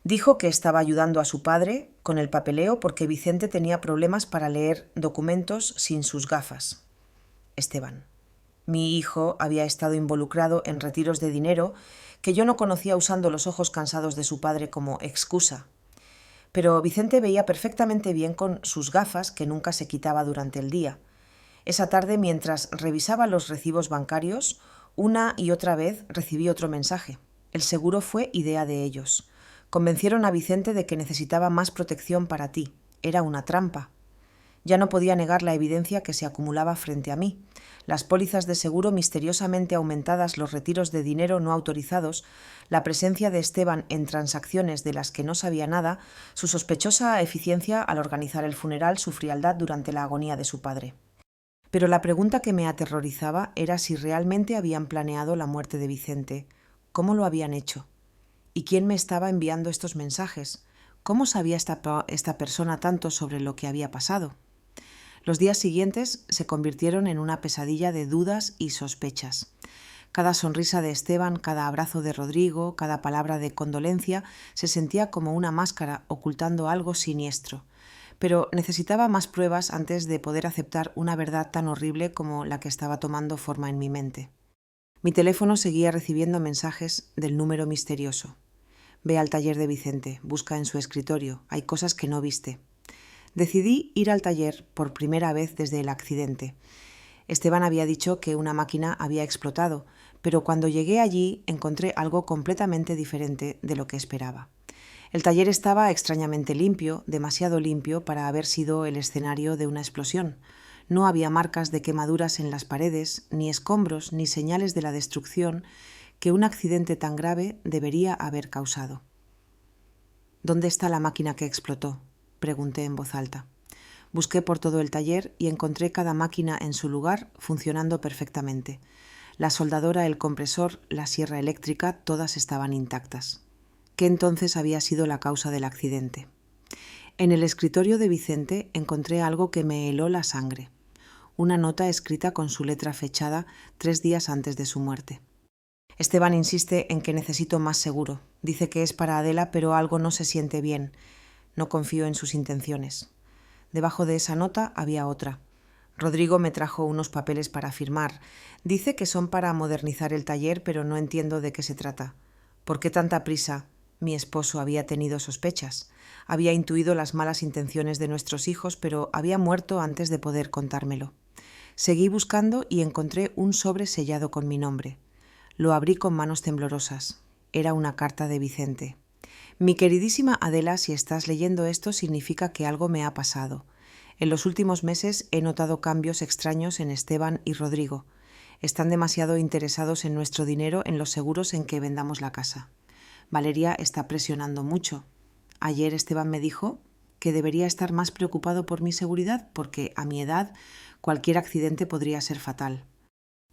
Dijo que estaba ayudando a su padre con el papeleo porque Vicente tenía problemas para leer documentos sin sus gafas. Esteban. Mi hijo había estado involucrado en retiros de dinero que yo no conocía, usando los ojos cansados de su padre como excusa. Pero Vicente veía perfectamente bien con sus gafas, que nunca se quitaba durante el día. Esa tarde, mientras revisaba los recibos bancarios, una y otra vez recibí otro mensaje. El seguro fue idea de ellos. Convencieron a Vicente de que necesitaba más protección para ti. Era una trampa. Ya no podía negar la evidencia que se acumulaba frente a mí. Las pólizas de seguro misteriosamente aumentadas, los retiros de dinero no autorizados, la presencia de Esteban en transacciones de las que no sabía nada, su sospechosa eficiencia al organizar el funeral, su frialdad durante la agonía de su padre. Pero la pregunta que me aterrorizaba era si realmente habían planeado la muerte de Vicente. ¿Cómo lo habían hecho? ¿Y quién me estaba enviando estos mensajes? ¿Cómo sabía esta persona tanto sobre lo que había pasado? Los días siguientes se convirtieron en una pesadilla de dudas y sospechas. Cada sonrisa de Esteban, cada abrazo de Rodrigo, cada palabra de condolencia se sentía como una máscara ocultando algo siniestro. Pero necesitaba más pruebas antes de poder aceptar una verdad tan horrible como la que estaba tomando forma en mi mente. Mi teléfono seguía recibiendo mensajes del número misterioso. Ve al taller de Vicente, busca en su escritorio, hay cosas que no viste. Decidí ir al taller por primera vez desde el accidente. Esteban había dicho que una máquina había explotado, pero cuando llegué allí encontré algo completamente diferente de lo que esperaba. El taller estaba extrañamente limpio, demasiado limpio para haber sido el escenario de una explosión. No había marcas de quemaduras en las paredes, ni escombros, ni señales de la destrucción que un accidente tan grave debería haber causado. ¿Dónde está la máquina que explotó?, pregunté en voz alta. Busqué por todo el taller y encontré cada máquina en su lugar, funcionando perfectamente. La soldadora, el compresor, la sierra eléctrica, todas estaban intactas. ¿Qué entonces había sido la causa del accidente? En el escritorio de Vicente encontré algo que me heló la sangre. Una nota escrita con su letra fechada 3 días antes de su muerte. Esteban insiste en que necesito más seguro. Dice que es para Adela, pero algo no se siente bien. No confío en sus intenciones. Debajo de esa nota había otra. Rodrigo me trajo unos papeles para firmar. Dice que son para modernizar el taller, pero no entiendo de qué se trata. ¿Por qué tanta prisa? Mi esposo había tenido sospechas. Había intuido las malas intenciones de nuestros hijos, pero había muerto antes de poder contármelo. Seguí buscando y encontré un sobre sellado con mi nombre. Lo abrí con manos temblorosas. Era una carta de Vicente. Mi queridísima Adela, si estás leyendo esto, significa que algo me ha pasado. En los últimos meses he notado cambios extraños en Esteban y Rodrigo. Están demasiado interesados en nuestro dinero, en los seguros en que vendamos la casa. Valeria está presionando mucho. Ayer Esteban me dijo que debería estar más preocupado por mi seguridad porque, a mi edad, cualquier accidente podría ser fatal.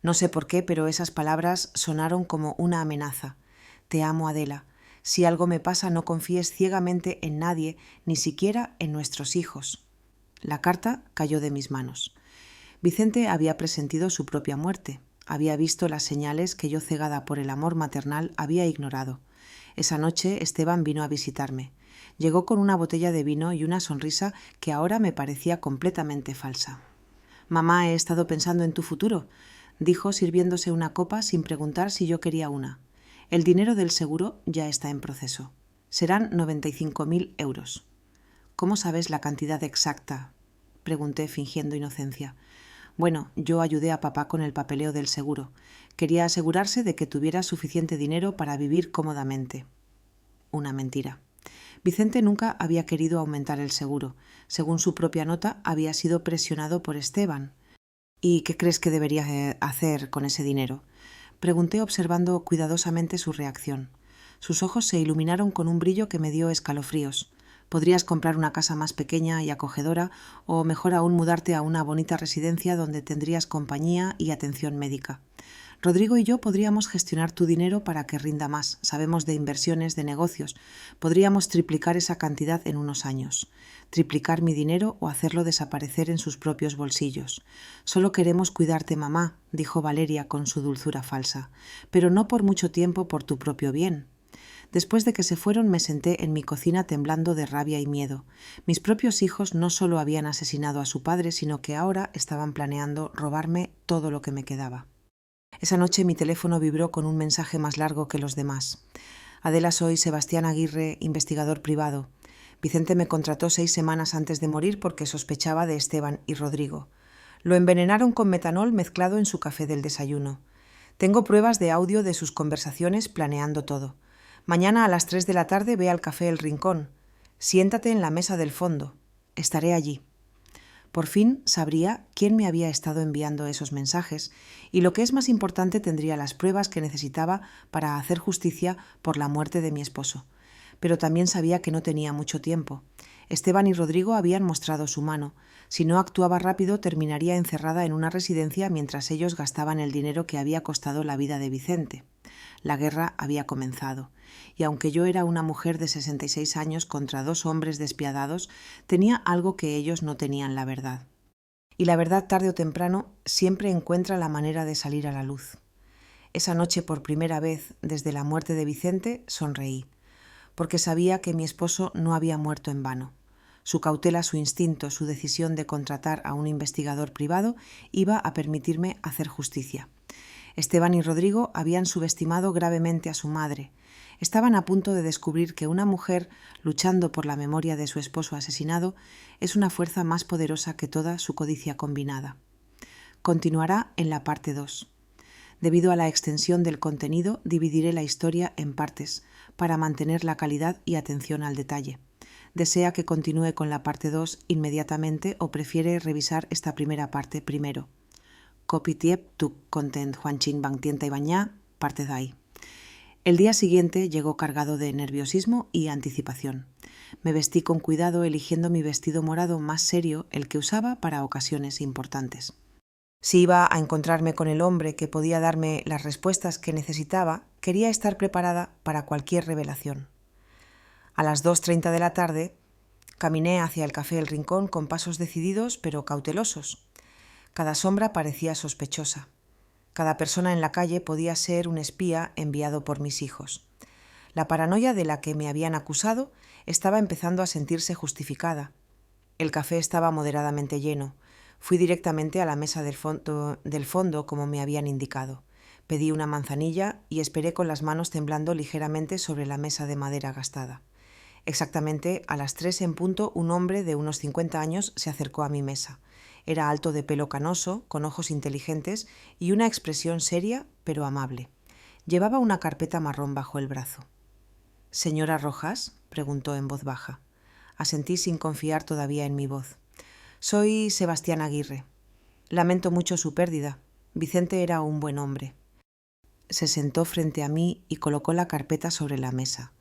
No sé por qué, pero esas palabras sonaron como una amenaza. Te amo, Adela. Si algo me pasa, no confíes ciegamente en nadie, ni siquiera en nuestros hijos. La carta cayó de mis manos. Vicente había presentido su propia muerte. Había visto las señales que yo, cegada por el amor maternal, había ignorado. Esa noche Esteban vino a visitarme. Llegó con una botella de vino y una sonrisa que ahora me parecía completamente falsa. «Mamá, he estado pensando en tu futuro», dijo sirviéndose una copa sin preguntar si yo quería una. «El dinero del seguro ya está en proceso. Serán 95.000 euros». «¿Cómo sabes la cantidad exacta?», pregunté fingiendo inocencia. «Bueno, yo ayudé a papá con el papeleo del seguro. Quería asegurarse de que tuviera suficiente dinero para vivir cómodamente». Una mentira. Vicente nunca había querido aumentar el seguro. Según su propia nota, había sido presionado por Esteban. «¿Y qué crees que debería hacer con ese dinero?», pregunté observando cuidadosamente su reacción. Sus ojos se iluminaron con un brillo que me dio escalofríos. «Podrías comprar una casa más pequeña y acogedora, o mejor aún mudarte a una bonita residencia donde tendrías compañía y atención médica. Rodrigo y yo podríamos gestionar tu dinero para que rinda más. Sabemos de inversiones, de negocios. Podríamos triplicar esa cantidad en unos años. Triplicar mi dinero o hacerlo desaparecer en sus propios bolsillos. Solo queremos cuidarte, mamá», dijo Valeria con su dulzura falsa, «pero no por mucho tiempo, por tu propio bien». Después de que se fueron me senté en mi cocina temblando de rabia y miedo. Mis propios hijos no solo habían asesinado a su padre, sino que ahora estaban planeando robarme todo lo que me quedaba. Esa noche mi teléfono vibró con un mensaje más largo que los demás. «Adela, soy Sebastián Aguirre, investigador privado. Vicente me contrató 6 semanas antes de morir porque sospechaba de Esteban y Rodrigo. Lo envenenaron con metanol mezclado en su café del desayuno. Tengo pruebas de audio de sus conversaciones planeando todo. Mañana a las 3 de la tarde ve al café El Rincón. Siéntate en la mesa del fondo. Estaré allí». Por fin sabría quién me había estado enviando esos mensajes y, lo que es más importante, tendría las pruebas que necesitaba para hacer justicia por la muerte de mi esposo. Pero también sabía que no tenía mucho tiempo. Esteban y Rodrigo habían mostrado su mano. Si no actuaba rápido, terminaría encerrada en una residencia mientras ellos gastaban el dinero que había costado la vida de Vicente. La guerra había comenzado, y aunque yo era una mujer de 66 años contra 2 hombres despiadados, tenía algo que ellos no tenían: la verdad. Y la verdad, tarde o temprano, siempre encuentra la manera de salir a la luz. Esa noche, por primera vez desde la muerte de Vicente, sonreí, porque sabía que mi esposo no había muerto en vano. Su cautela, su instinto, su decisión de contratar a un investigador privado iba a permitirme hacer justicia. Esteban y Rodrigo habían subestimado gravemente a su madre. Estaban a punto de descubrir que una mujer luchando por la memoria de su esposo asesinado es una fuerza más poderosa que toda su codicia combinada. Continuará en la parte 2. Debido a la extensión del contenido, dividiré la historia en partes para mantener la calidad y atención al detalle. ¿Desea que continúe con la parte 2 inmediatamente o prefiere revisar esta primera parte primero? Copy tiep tu content Juanchin Bang Tienta y Bañá, parte d'ahí. El día siguiente llegó cargado de nerviosismo y anticipación. Me vestí con cuidado eligiendo mi vestido morado más serio, el que usaba para ocasiones importantes. Si iba a encontrarme con el hombre que podía darme las respuestas que necesitaba, quería estar preparada para cualquier revelación. A las 2:30 de la tarde, caminé hacia el Café El Rincón con pasos decididos pero cautelosos. Cada sombra parecía sospechosa. Cada persona en la calle podía ser un espía enviado por mis hijos. La paranoia de la que me habían acusado estaba empezando a sentirse justificada. El café estaba moderadamente lleno. Fui directamente a la mesa del fondo como me habían indicado. Pedí una manzanilla y esperé con las manos temblando ligeramente sobre la mesa de madera gastada. Exactamente a las 3 en punto, un hombre de unos 50 años se acercó a mi mesa. Era alto de pelo canoso, con ojos inteligentes y una expresión seria pero amable. Llevaba una carpeta marrón bajo el brazo. «¿Señora Rojas?», preguntó en voz baja. Asentí sin confiar todavía en mi voz. «Soy Sebastián Aguirre. Lamento mucho su pérdida. Vicente era un buen hombre». Se sentó frente a mí y colocó la carpeta sobre la mesa.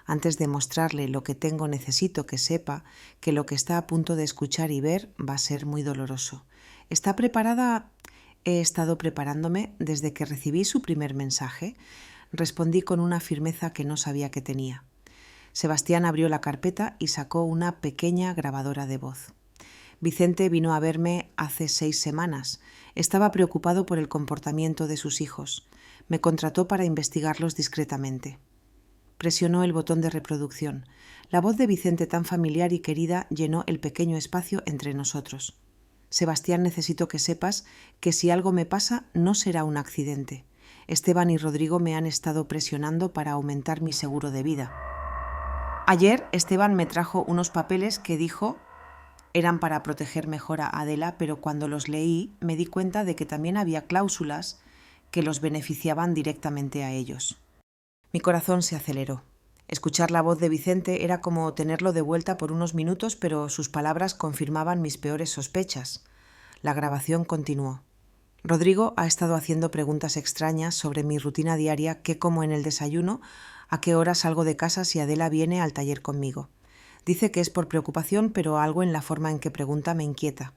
Antes de mostrarle lo que tengo, necesito que sepa que lo que está a punto de escuchar y ver va a ser muy doloroso. ¿Está preparada? He estado preparándome desde que recibí su primer mensaje. Respondí con una firmeza que no sabía que tenía. Sebastián abrió la carpeta y sacó una pequeña grabadora de voz. Vicente vino a verme hace 6 semanas. Estaba preocupado por el comportamiento de sus hijos. Me contrató para investigarlos discretamente. Presionó el botón de reproducción. La voz de Vicente, tan familiar y querida, llenó el pequeño espacio entre nosotros. «Sebastián, necesito que sepas que si algo me pasa no será un accidente. Esteban y Rodrigo me han estado presionando para aumentar mi seguro de vida. Ayer Esteban me trajo unos papeles que dijo eran para proteger mejor a Adela, pero cuando los leí me di cuenta de que también había cláusulas que los beneficiaban directamente a ellos». Mi corazón se aceleró. Escuchar la voz de Vicente era como tenerlo de vuelta por unos minutos, pero sus palabras confirmaban mis peores sospechas. La grabación continuó. Rodrigo ha estado haciendo preguntas extrañas sobre mi rutina diaria, qué como en el desayuno, a qué hora salgo de casa si Adela viene al taller conmigo. Dice que es por preocupación, pero algo en la forma en que pregunta me inquieta.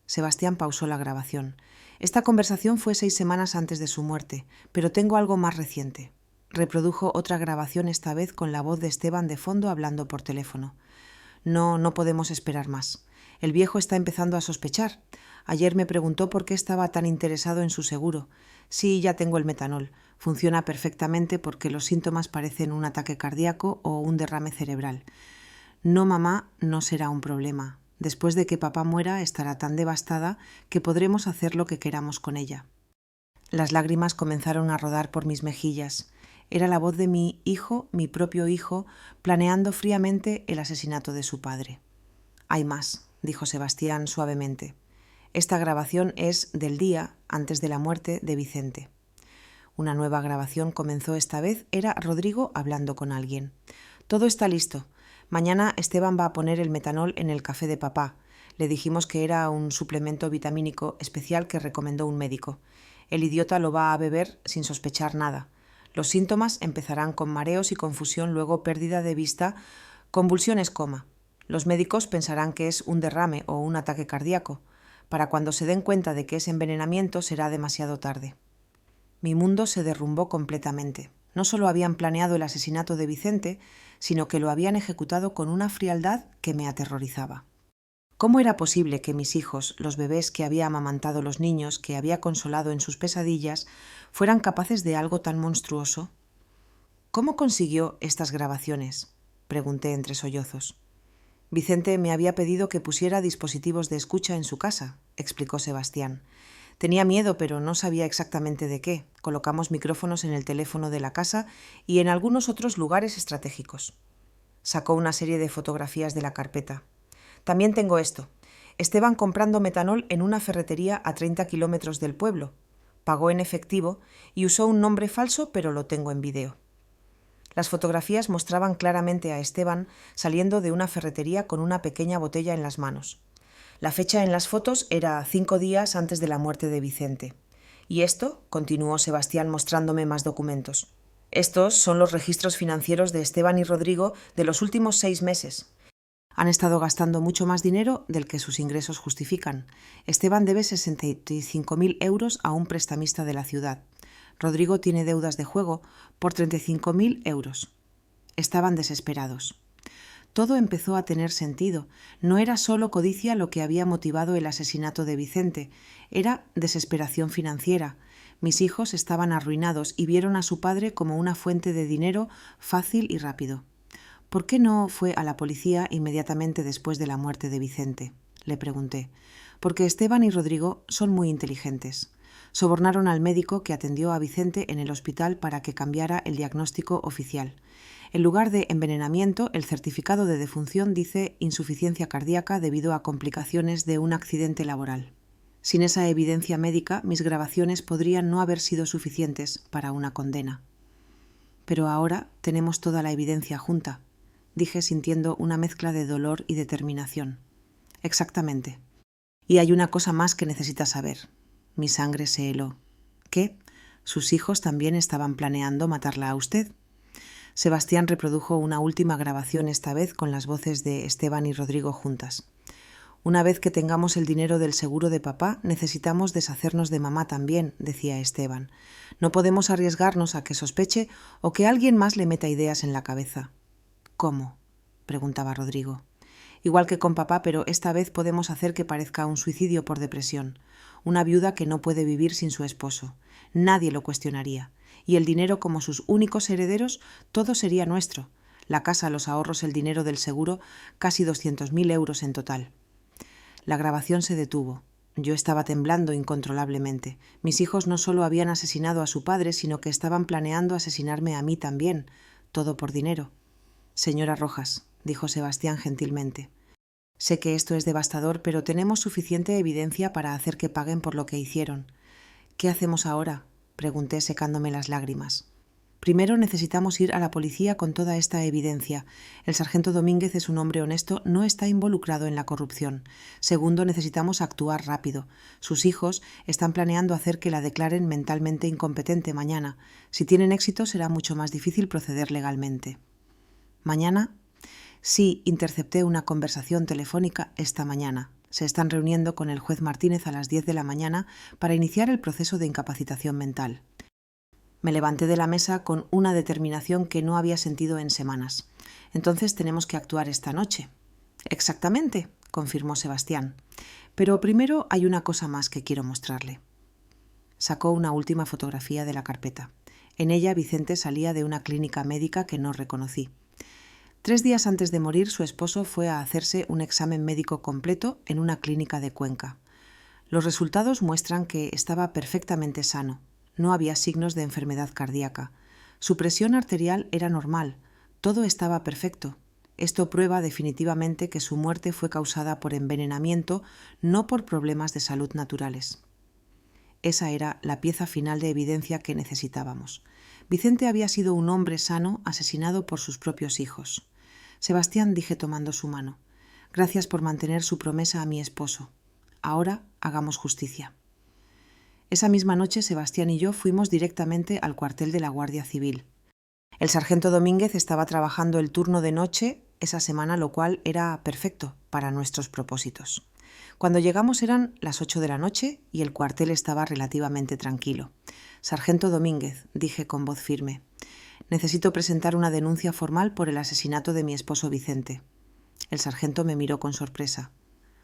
Sebastián pausó la grabación. Esta conversación fue 6 semanas antes de su muerte, pero tengo algo más reciente. Reprodujo otra grabación, esta vez con la voz de Esteban de fondo hablando por teléfono. No podemos esperar más. El viejo está empezando a sospechar. Ayer me preguntó por qué estaba tan interesado en su seguro. Sí, ya tengo el metanol. Funciona perfectamente porque los síntomas parecen un ataque cardíaco o un derrame cerebral. No, mamá, no será un problema. Después de que papá muera estará tan devastada que podremos hacer lo que queramos con ella. Las lágrimas comenzaron a rodar por mis mejillas. Era la voz de mi hijo, mi propio hijo, planeando fríamente el asesinato de su padre. «Hay más», dijo Sebastián suavemente. «Esta grabación es del día antes de la muerte de Vicente». Una nueva grabación comenzó. Esta vez era Rodrigo hablando con alguien. «Todo está listo. Mañana Esteban va a poner el metanol en el café de papá. Le dijimos que era un suplemento vitamínico especial que recomendó un médico. El idiota lo va a beber sin sospechar nada. Los síntomas empezarán con mareos y confusión, luego pérdida de vista, convulsiones, coma. Los médicos pensarán que es un derrame o un ataque cardíaco. Para cuando se den cuenta de que es envenenamiento será demasiado tarde». Mi mundo se derrumbó completamente. No solo habían planeado el asesinato de Vicente, sino que lo habían ejecutado con una frialdad que me aterrorizaba. ¿Cómo era posible que mis hijos, los bebés que había amamantado, los niños que había consolado en sus pesadillas, fueran capaces de algo tan monstruoso? «¿Cómo consiguió estas grabaciones?», pregunté entre sollozos. «Vicente me había pedido que pusiera dispositivos de escucha en su casa», explicó Sebastián. «Tenía miedo, pero no sabía exactamente de qué. Colocamos micrófonos en el teléfono de la casa y en algunos otros lugares estratégicos». Sacó una serie de fotografías de la carpeta. «También tengo esto. Esteban comprando metanol en una ferretería a 30 kilómetros del pueblo. Pagó en efectivo y usó un nombre falso, pero lo tengo en vídeo. Las fotografías mostraban claramente a Esteban saliendo de una ferretería con una pequeña botella en las manos. La fecha en las fotos era 5 días antes de la muerte de Vicente. Y esto, continuó Sebastián mostrándome más documentos. Estos son los registros financieros de Esteban y Rodrigo de los últimos 6 meses. Han estado gastando mucho más dinero del que sus ingresos justifican. Esteban debe 65.000 euros a un prestamista de la ciudad. Rodrigo tiene deudas de juego por 35.000 euros. Estaban desesperados. Todo empezó a tener sentido. No era solo codicia lo que había motivado el asesinato de Vicente, era desesperación financiera. Mis hijos estaban arruinados y vieron a su padre como una fuente de dinero fácil y rápido. ¿Por qué no fue a la policía inmediatamente después de la muerte de Vicente?, le pregunté. Porque Esteban y Rodrigo son muy inteligentes. Sobornaron al médico que atendió a Vicente en el hospital para que cambiara el diagnóstico oficial. En lugar de envenenamiento, el certificado de defunción dice insuficiencia cardíaca debido a complicaciones de un accidente laboral. Sin esa evidencia médica, mis grabaciones podrían no haber sido suficientes para una condena. Pero ahora tenemos toda la evidencia junta, dije sintiendo una mezcla de dolor y determinación. Exactamente. Y hay una cosa más que necesitas saber. Mi sangre se heló. ¿Qué? ¿Sus hijos también estaban planeando matarla a usted? Sebastián reprodujo una última grabación, esta vez con las voces de Esteban y Rodrigo juntas. Una vez que tengamos el dinero del seguro de papá, necesitamos deshacernos de mamá también, decía Esteban. No podemos arriesgarnos a que sospeche o que alguien más le meta ideas en la cabeza. ¿Cómo?, preguntaba Rodrigo. Igual que con papá, pero esta vez podemos hacer que parezca un suicidio por depresión. Una viuda que no puede vivir sin su esposo. Nadie lo cuestionaría. Y el dinero como sus únicos herederos, todo sería nuestro. La casa, los ahorros, el dinero del seguro, casi 200.000 euros en total. La grabación se detuvo. Yo estaba temblando incontrolablemente. Mis hijos no solo habían asesinado a su padre, sino que estaban planeando asesinarme a mí también. Todo por dinero. Señora Rojas, dijo Sebastián gentilmente. Sé que esto es devastador, pero tenemos suficiente evidencia para hacer que paguen por lo que hicieron. ¿Qué hacemos ahora?, pregunté secándome las lágrimas. Primero necesitamos ir a la policía con toda esta evidencia. El sargento Domínguez es un hombre honesto, no está involucrado en la corrupción. Segundo, necesitamos actuar rápido. Sus hijos están planeando hacer que la declaren mentalmente incompetente mañana. Si tienen éxito, será mucho más difícil proceder legalmente. ¿Mañana? Sí, intercepté una conversación telefónica esta mañana. Se están reuniendo con el juez Martínez a las 10 de la mañana para iniciar el proceso de incapacitación mental. Me levanté de la mesa con una determinación que no había sentido en semanas. Entonces tenemos que actuar esta noche. Exactamente, confirmó Sebastián. Pero primero hay una cosa más que quiero mostrarle. Sacó una última fotografía de la carpeta. En ella Vicente salía de una clínica médica que no reconocí. 3 días antes de morir, su esposo fue a hacerse un examen médico completo en una clínica de Cuenca. Los resultados muestran que estaba perfectamente sano. No había signos de enfermedad cardíaca. Su presión arterial era normal. Todo estaba perfecto. Esto prueba definitivamente que su muerte fue causada por envenenamiento, no por problemas de salud naturales. Esa era la pieza final de evidencia que necesitábamos. Vicente había sido un hombre sano asesinado por sus propios hijos. Sebastián, dije tomando su mano, gracias por mantener su promesa a mi esposo. Ahora hagamos justicia. Esa misma noche Sebastián y yo fuimos directamente al cuartel de la Guardia Civil. El sargento Domínguez estaba trabajando el turno de noche esa semana, lo cual era perfecto para nuestros propósitos. Cuando llegamos eran las 8 de la noche y el cuartel estaba relativamente tranquilo. Sargento Domínguez, dije con voz firme, necesito presentar una denuncia formal por el asesinato de mi esposo Vicente. El sargento me miró con sorpresa.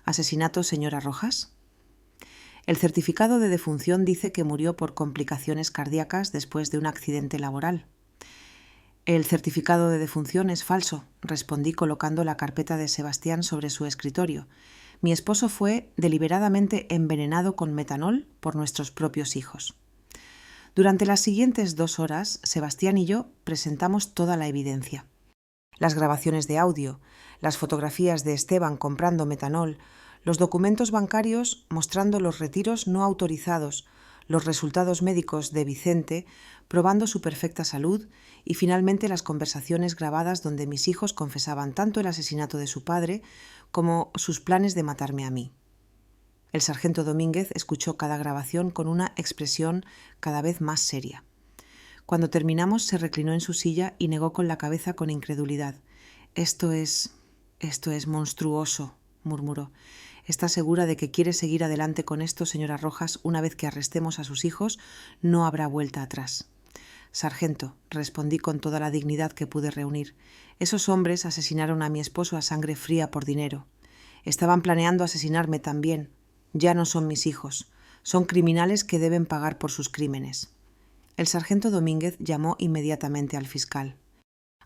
¿Asesinato, señora Rojas? El certificado de defunción dice que murió por complicaciones cardíacas después de un accidente laboral. El certificado de defunción es falso, respondí colocando la carpeta de Sebastián sobre su escritorio. Mi esposo fue deliberadamente envenenado con metanol por nuestros propios hijos. Durante las siguientes 2 horas, Sebastián y yo presentamos toda la evidencia. Las grabaciones de audio, las fotografías de Esteban comprando metanol, los documentos bancarios mostrando los retiros no autorizados, los resultados médicos de Vicente, probando su perfecta salud, y finalmente las conversaciones grabadas donde mis hijos confesaban tanto el asesinato de su padre como sus planes de matarme a mí. El sargento Domínguez escuchó cada grabación con una expresión cada vez más seria. Cuando terminamos, se reclinó en su silla y negó con la cabeza con incredulidad. Esto es monstruoso», murmuró. «¿Está segura de que quiere seguir adelante con esto, señora Rojas? Una vez que arrestemos a sus hijos, no habrá vuelta atrás». «Sargento», respondí con toda la dignidad que pude reunir, «esos hombres asesinaron a mi esposo a sangre fría por dinero. Estaban planeando asesinarme también. Ya no son mis hijos. Son criminales que deben pagar por sus crímenes». El sargento Domínguez llamó inmediatamente al fiscal.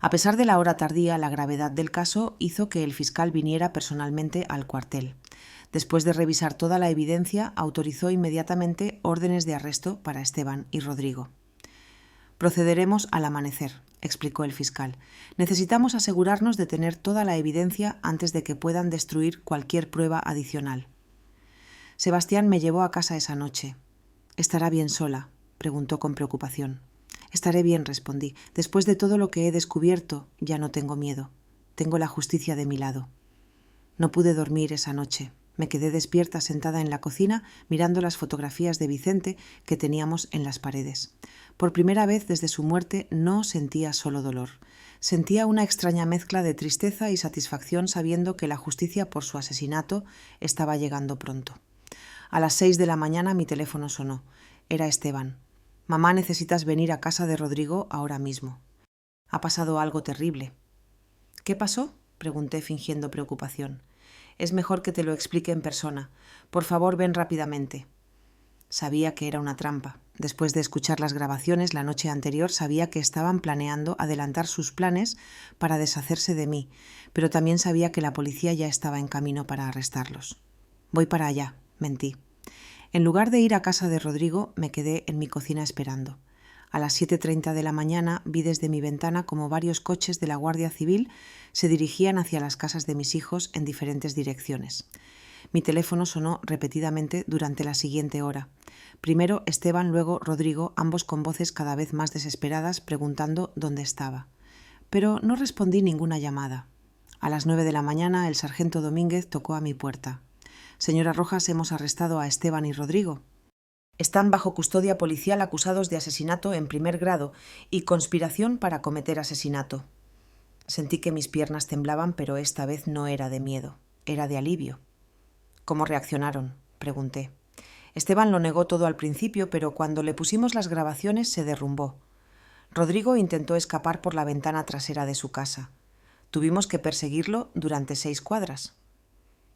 A pesar de la hora tardía, la gravedad del caso hizo que el fiscal viniera personalmente al cuartel. Después de revisar toda la evidencia, autorizó inmediatamente órdenes de arresto para Esteban y Rodrigo. «Procederemos al amanecer», explicó el fiscal. «Necesitamos asegurarnos de tener toda la evidencia antes de que puedan destruir cualquier prueba adicional». Sebastián me llevó a casa esa noche. «¿Estará bien sola?», preguntó con preocupación. «Estaré bien», respondí. «Después de todo lo que he descubierto, ya no tengo miedo. Tengo la justicia de mi lado». No pude dormir esa noche. Me quedé despierta sentada en la cocina mirando las fotografías de Vicente que teníamos en las paredes. Por primera vez desde su muerte no sentía solo dolor. Sentía una extraña mezcla de tristeza y satisfacción sabiendo que la justicia por su asesinato estaba llegando pronto. A las 6 de la mañana mi teléfono sonó. Era Esteban. «Mamá, necesitas venir a casa de Rodrigo ahora mismo. Ha pasado algo terrible». «¿Qué pasó?», pregunté fingiendo preocupación. «Es mejor que te lo explique en persona. Por favor, ven rápidamente». Sabía que era una trampa. Después de escuchar las grabaciones la noche anterior, sabía que estaban planeando adelantar sus planes para deshacerse de mí, pero también sabía que la policía ya estaba en camino para arrestarlos. «Voy para allá», mentí. En lugar de ir a casa de Rodrigo, me quedé en mi cocina esperando. A las 7:30 de la mañana vi desde mi ventana como varios coches de la Guardia Civil se dirigían hacia las casas de mis hijos en diferentes direcciones. Mi teléfono sonó repetidamente durante la siguiente hora. Primero Esteban, luego Rodrigo, ambos con voces cada vez más desesperadas preguntando dónde estaba. Pero no respondí ninguna llamada. A las 9 de la mañana el sargento Domínguez tocó a mi puerta. «Señora Rojas, hemos arrestado a Esteban y Rodrigo. Están bajo custodia policial acusados de asesinato en primer grado y conspiración para cometer asesinato». Sentí que mis piernas temblaban, pero esta vez no era de miedo, era de alivio. «¿Cómo reaccionaron?», pregunté. Esteban lo negó todo al principio, pero cuando le pusimos las grabaciones se derrumbó. Rodrigo intentó escapar por la ventana trasera de su casa. Tuvimos que perseguirlo durante 6 cuadras.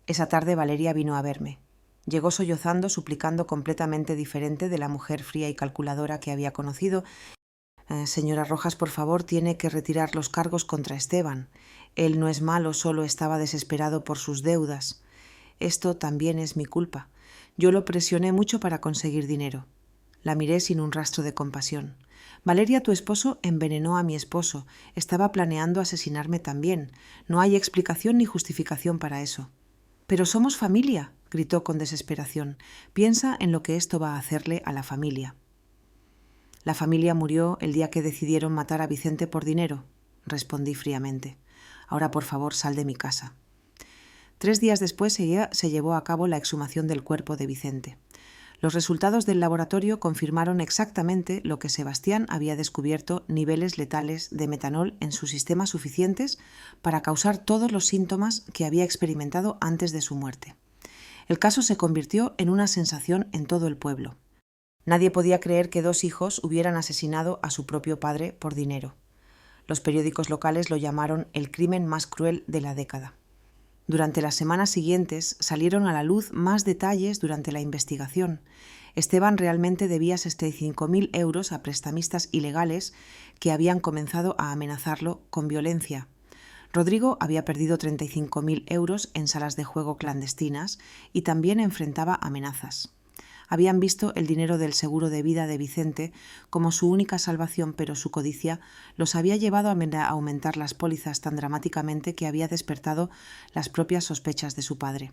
Esa tarde Valeria vino a verme. Llegó sollozando, suplicando completamente diferente de la mujer fría y calculadora que había conocido. «Señora Rojas, por favor, tiene que retirar los cargos contra Esteban. Él no es malo, solo estaba desesperado por sus deudas. Esto también es mi culpa. Yo lo presioné mucho para conseguir dinero». La miré sin un rastro de compasión. «Valeria, tu esposo envenenó a mi esposo. Estaba planeando asesinarme también. No hay explicación ni justificación para eso». «Pero somos familia», gritó con desesperación. «Piensa en lo que esto va a hacerle a la familia». «La familia murió el día que decidieron matar a Vicente por dinero», respondí fríamente. «Ahora, por favor, sal de mi casa». 3 días después ella se llevó a cabo la exhumación del cuerpo de Vicente. Los resultados del laboratorio confirmaron exactamente lo que Sebastián había descubierto: niveles letales de metanol en su sistema suficientes para causar todos los síntomas que había experimentado antes de su muerte. El caso se convirtió en una sensación en todo el pueblo. Nadie podía creer que 2 hijos hubieran asesinado a su propio padre por dinero. Los periódicos locales lo llamaron el crimen más cruel de la década. Durante las semanas siguientes salieron a la luz más detalles durante la investigación. Esteban realmente debía 65.000 euros a prestamistas ilegales que habían comenzado a amenazarlo con violencia. Rodrigo había perdido 35.000 euros en salas de juego clandestinas y también enfrentaba amenazas. Habían visto el dinero del seguro de vida de Vicente como su única salvación, pero su codicia los había llevado a aumentar las pólizas tan dramáticamente que había despertado las propias sospechas de su padre.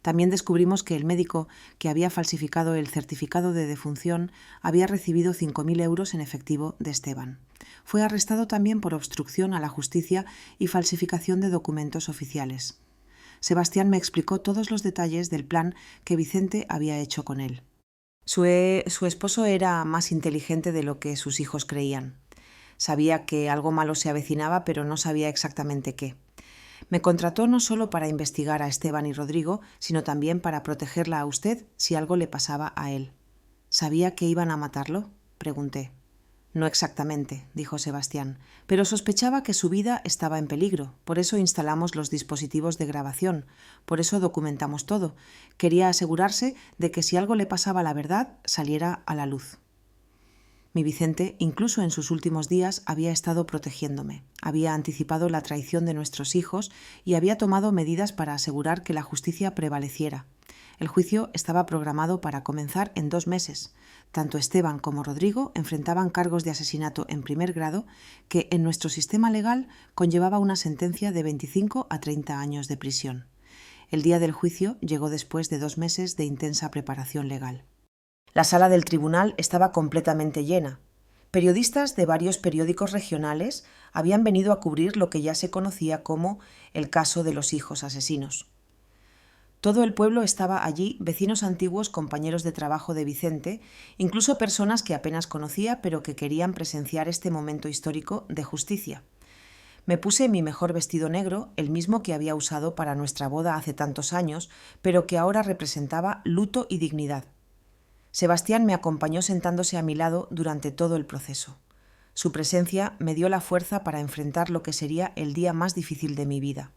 También descubrimos que el médico que había falsificado el certificado de defunción había recibido 5.000 euros en efectivo de Esteban. Fue arrestado también por obstrucción a la justicia y falsificación de documentos oficiales. Sebastián me explicó todos los detalles del plan que Vicente había hecho con él. Su esposo era más inteligente de lo que sus hijos creían. Sabía que algo malo se avecinaba, pero no sabía exactamente qué. Me contrató no solo para investigar a Esteban y Rodrigo, sino también para protegerla a usted si algo le pasaba a él. ¿Sabía que iban a matarlo?, pregunté. No exactamente, dijo Sebastián, pero sospechaba que su vida estaba en peligro. Por eso instalamos los dispositivos de grabación, por eso documentamos todo. Quería asegurarse de que si algo le pasaba, la verdad saliera a la luz. Mi Vicente, incluso en sus últimos días, había estado protegiéndome. Había anticipado la traición de nuestros hijos y había tomado medidas para asegurar que la justicia prevaleciera. El juicio estaba programado para comenzar en 2 meses. Tanto Esteban como Rodrigo enfrentaban cargos de asesinato en primer grado que en nuestro sistema legal conllevaba una sentencia de 25 a 30 años de prisión. El día del juicio llegó después de 2 meses de intensa preparación legal. La sala del tribunal estaba completamente llena. Periodistas de varios periódicos regionales habían venido a cubrir lo que ya se conocía como el caso de los hijos asesinos. Todo el pueblo estaba allí, vecinos antiguos, compañeros de trabajo de Vicente, incluso personas que apenas conocía pero que querían presenciar este momento histórico de justicia. Me puse mi mejor vestido negro, el mismo que había usado para nuestra boda hace tantos años, pero que ahora representaba luto y dignidad. Sebastián me acompañó sentándose a mi lado durante todo el proceso. Su presencia me dio la fuerza para enfrentar lo que sería el día más difícil de mi vida.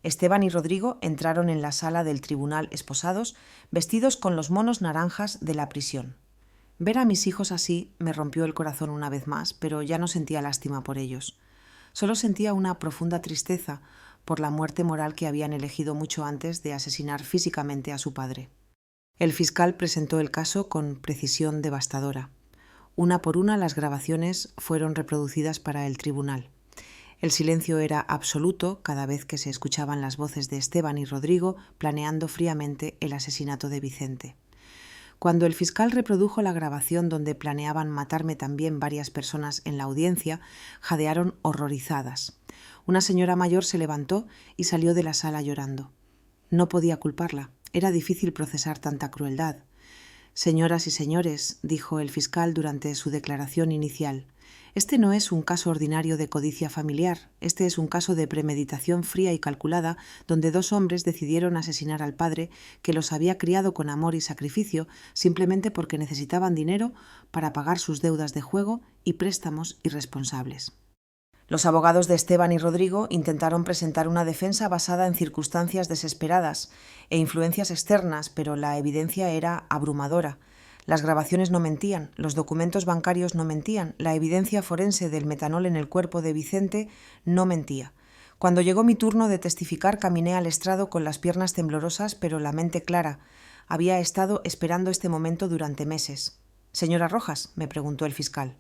Esteban y Rodrigo entraron en la sala del tribunal esposados, vestidos con los monos naranjas de la prisión. Ver a mis hijos así me rompió el corazón una vez más, pero ya no sentía lástima por ellos. Solo sentía una profunda tristeza por la muerte moral que habían elegido mucho antes de asesinar físicamente a su padre. El fiscal presentó el caso con precisión devastadora. Una por una las grabaciones fueron reproducidas para el tribunal. El silencio era absoluto cada vez que se escuchaban las voces de Esteban y Rodrigo planeando fríamente el asesinato de Vicente. Cuando el fiscal reprodujo la grabación donde planeaban matarme también varias personas en la audiencia, jadearon horrorizadas. Una señora mayor se levantó y salió de la sala llorando. No podía culparla. Era difícil procesar tanta crueldad. Señoras y señores, dijo el fiscal durante su declaración inicial, este no es un caso ordinario de codicia familiar, este es un caso de premeditación fría y calculada donde 2 hombres decidieron asesinar al padre que los había criado con amor y sacrificio simplemente porque necesitaban dinero para pagar sus deudas de juego y préstamos irresponsables. Los abogados de Esteban y Rodrigo intentaron presentar una defensa basada en circunstancias desesperadas e influencias externas, pero la evidencia era abrumadora. Las grabaciones no mentían, los documentos bancarios no mentían, la evidencia forense del metanol en el cuerpo de Vicente no mentía. Cuando llegó mi turno de testificar, caminé al estrado con las piernas temblorosas, pero la mente clara. Había estado esperando este momento durante meses. «Señora Rojas», me preguntó el fiscal,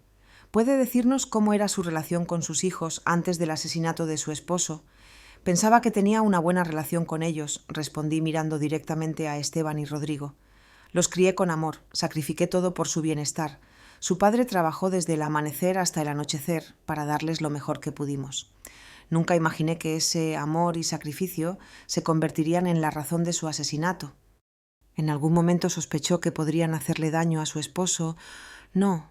¿puede decirnos cómo era su relación con sus hijos antes del asesinato de su esposo? Pensaba que tenía una buena relación con ellos, respondí mirando directamente a Esteban y Rodrigo. Los crié con amor, sacrifiqué todo por su bienestar. Su padre trabajó desde el amanecer hasta el anochecer para darles lo mejor que pudimos. Nunca imaginé que ese amor y sacrificio se convertirían en la razón de su asesinato. ¿En algún momento sospechó que podrían hacerle daño a su esposo? No.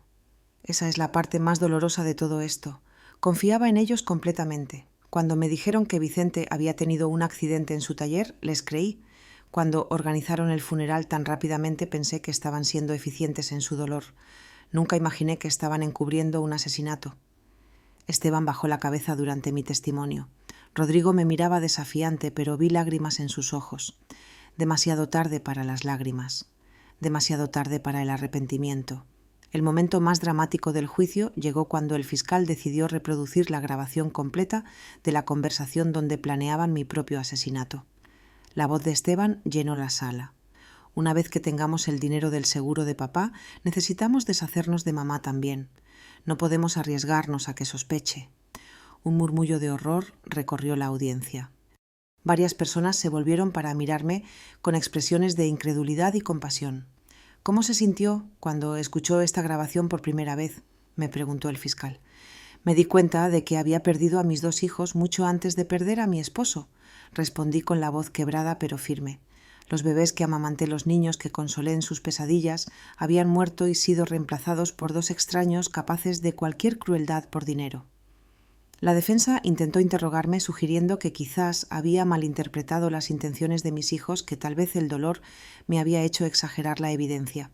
Esa es la parte más dolorosa de todo esto. Confiaba en ellos completamente. Cuando me dijeron que Vicente había tenido un accidente en su taller, les creí. Cuando organizaron el funeral tan rápidamente pensé que estaban siendo eficientes en su dolor. Nunca imaginé que estaban encubriendo un asesinato. Esteban bajó la cabeza durante mi testimonio. Rodrigo me miraba desafiante, pero vi lágrimas en sus ojos. Demasiado tarde para las lágrimas. Demasiado tarde para el arrepentimiento. El momento más dramático del juicio llegó cuando el fiscal decidió reproducir la grabación completa de la conversación donde planeaban mi propio asesinato. La voz de Esteban llenó la sala. Una vez que tengamos el dinero del seguro de papá, necesitamos deshacernos de mamá también. No podemos arriesgarnos a que sospeche. Un murmullo de horror recorrió la audiencia. Varias personas se volvieron para mirarme con expresiones de incredulidad y compasión. «¿Cómo se sintió cuando escuchó esta grabación por primera vez?», me preguntó el fiscal. «Me di cuenta de que había perdido a mis 2 hijos mucho antes de perder a mi esposo», respondí con la voz quebrada pero firme. Los bebés que amamanté, los niños que consolé en sus pesadillas, habían muerto y sido reemplazados por 2 extraños capaces de cualquier crueldad por dinero. La defensa intentó interrogarme sugiriendo que quizás había malinterpretado las intenciones de mis hijos, que tal vez el dolor me había hecho exagerar la evidencia.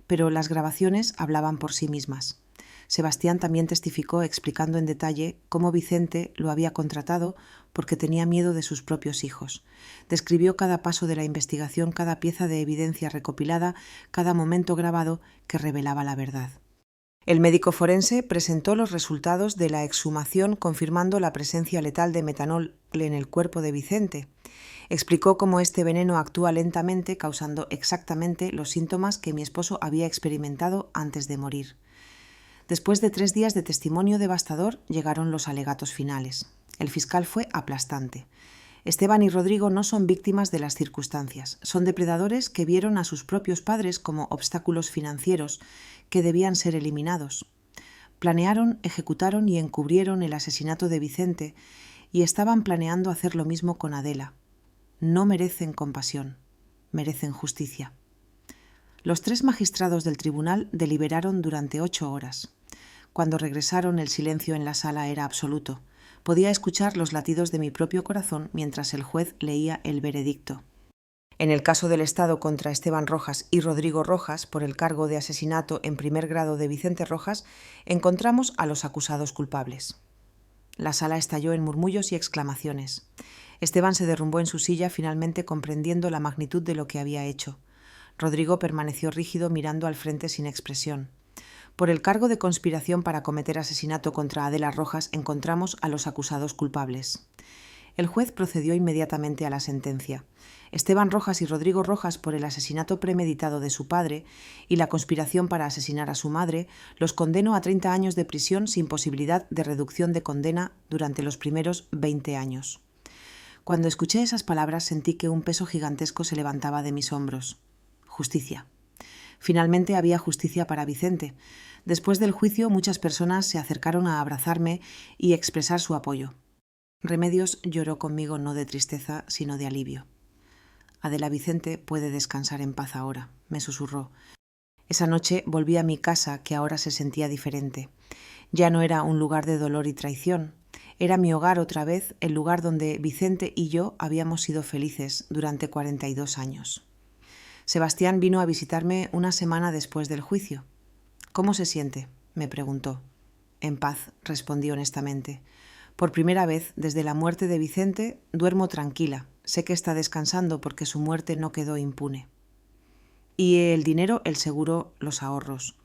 Pero las grabaciones hablaban por sí mismas. Sebastián también testificó explicando en detalle cómo Vicente lo había contratado porque tenía miedo de sus propios hijos. Describió cada paso de la investigación, cada pieza de evidencia recopilada, cada momento grabado que revelaba la verdad. El médico forense presentó los resultados de la exhumación confirmando la presencia letal de metanol en el cuerpo de Vicente. Explicó cómo este veneno actúa lentamente, causando exactamente los síntomas que mi esposo había experimentado antes de morir. Después de 3 días de testimonio devastador, llegaron los alegatos finales. El fiscal fue aplastante. Esteban y Rodrigo no son víctimas de las circunstancias, son depredadores que vieron a sus propios padres como obstáculos financieros que debían ser eliminados. Planearon, ejecutaron y encubrieron el asesinato de Vicente y estaban planeando hacer lo mismo con Adela. No merecen compasión, merecen justicia. Los 3 magistrados del tribunal deliberaron durante 8 horas. Cuando regresaron, el silencio en la sala era absoluto. Podía escuchar los latidos de mi propio corazón mientras el juez leía el veredicto. En el caso del Estado contra Esteban Rojas y Rodrigo Rojas por el cargo de asesinato en primer grado de Vicente Rojas, encontramos a los acusados culpables. La sala estalló en murmullos y exclamaciones. Esteban se derrumbó en su silla, finalmente comprendiendo la magnitud de lo que había hecho. Rodrigo permaneció rígido mirando al frente sin expresión. Por el cargo de conspiración para cometer asesinato contra Adela Rojas encontramos a los acusados culpables. El juez procedió inmediatamente a la sentencia. Esteban Rojas y Rodrigo Rojas por el asesinato premeditado de su padre y la conspiración para asesinar a su madre los condenó a 30 años de prisión sin posibilidad de reducción de condena durante los primeros 20 años. Cuando escuché esas palabras sentí que un peso gigantesco se levantaba de mis hombros. Justicia. Finalmente había justicia para Vicente. Después del juicio, muchas personas se acercaron a abrazarme y expresar su apoyo. Remedios lloró conmigo no de tristeza, sino de alivio. Adela Vicente puede descansar en paz ahora, me susurró. Esa noche volví a mi casa, que ahora se sentía diferente. Ya no era un lugar de dolor y traición. Era mi hogar otra vez, el lugar donde Vicente y yo habíamos sido felices durante 42 años. Sebastián vino a visitarme una semana después del juicio. «¿Cómo se siente?», me preguntó. «En paz», respondí honestamente. «Por primera vez, desde la muerte de Vicente, duermo tranquila. Sé que está descansando porque su muerte no quedó impune». «¿Y el dinero, el seguro, los ahorros?».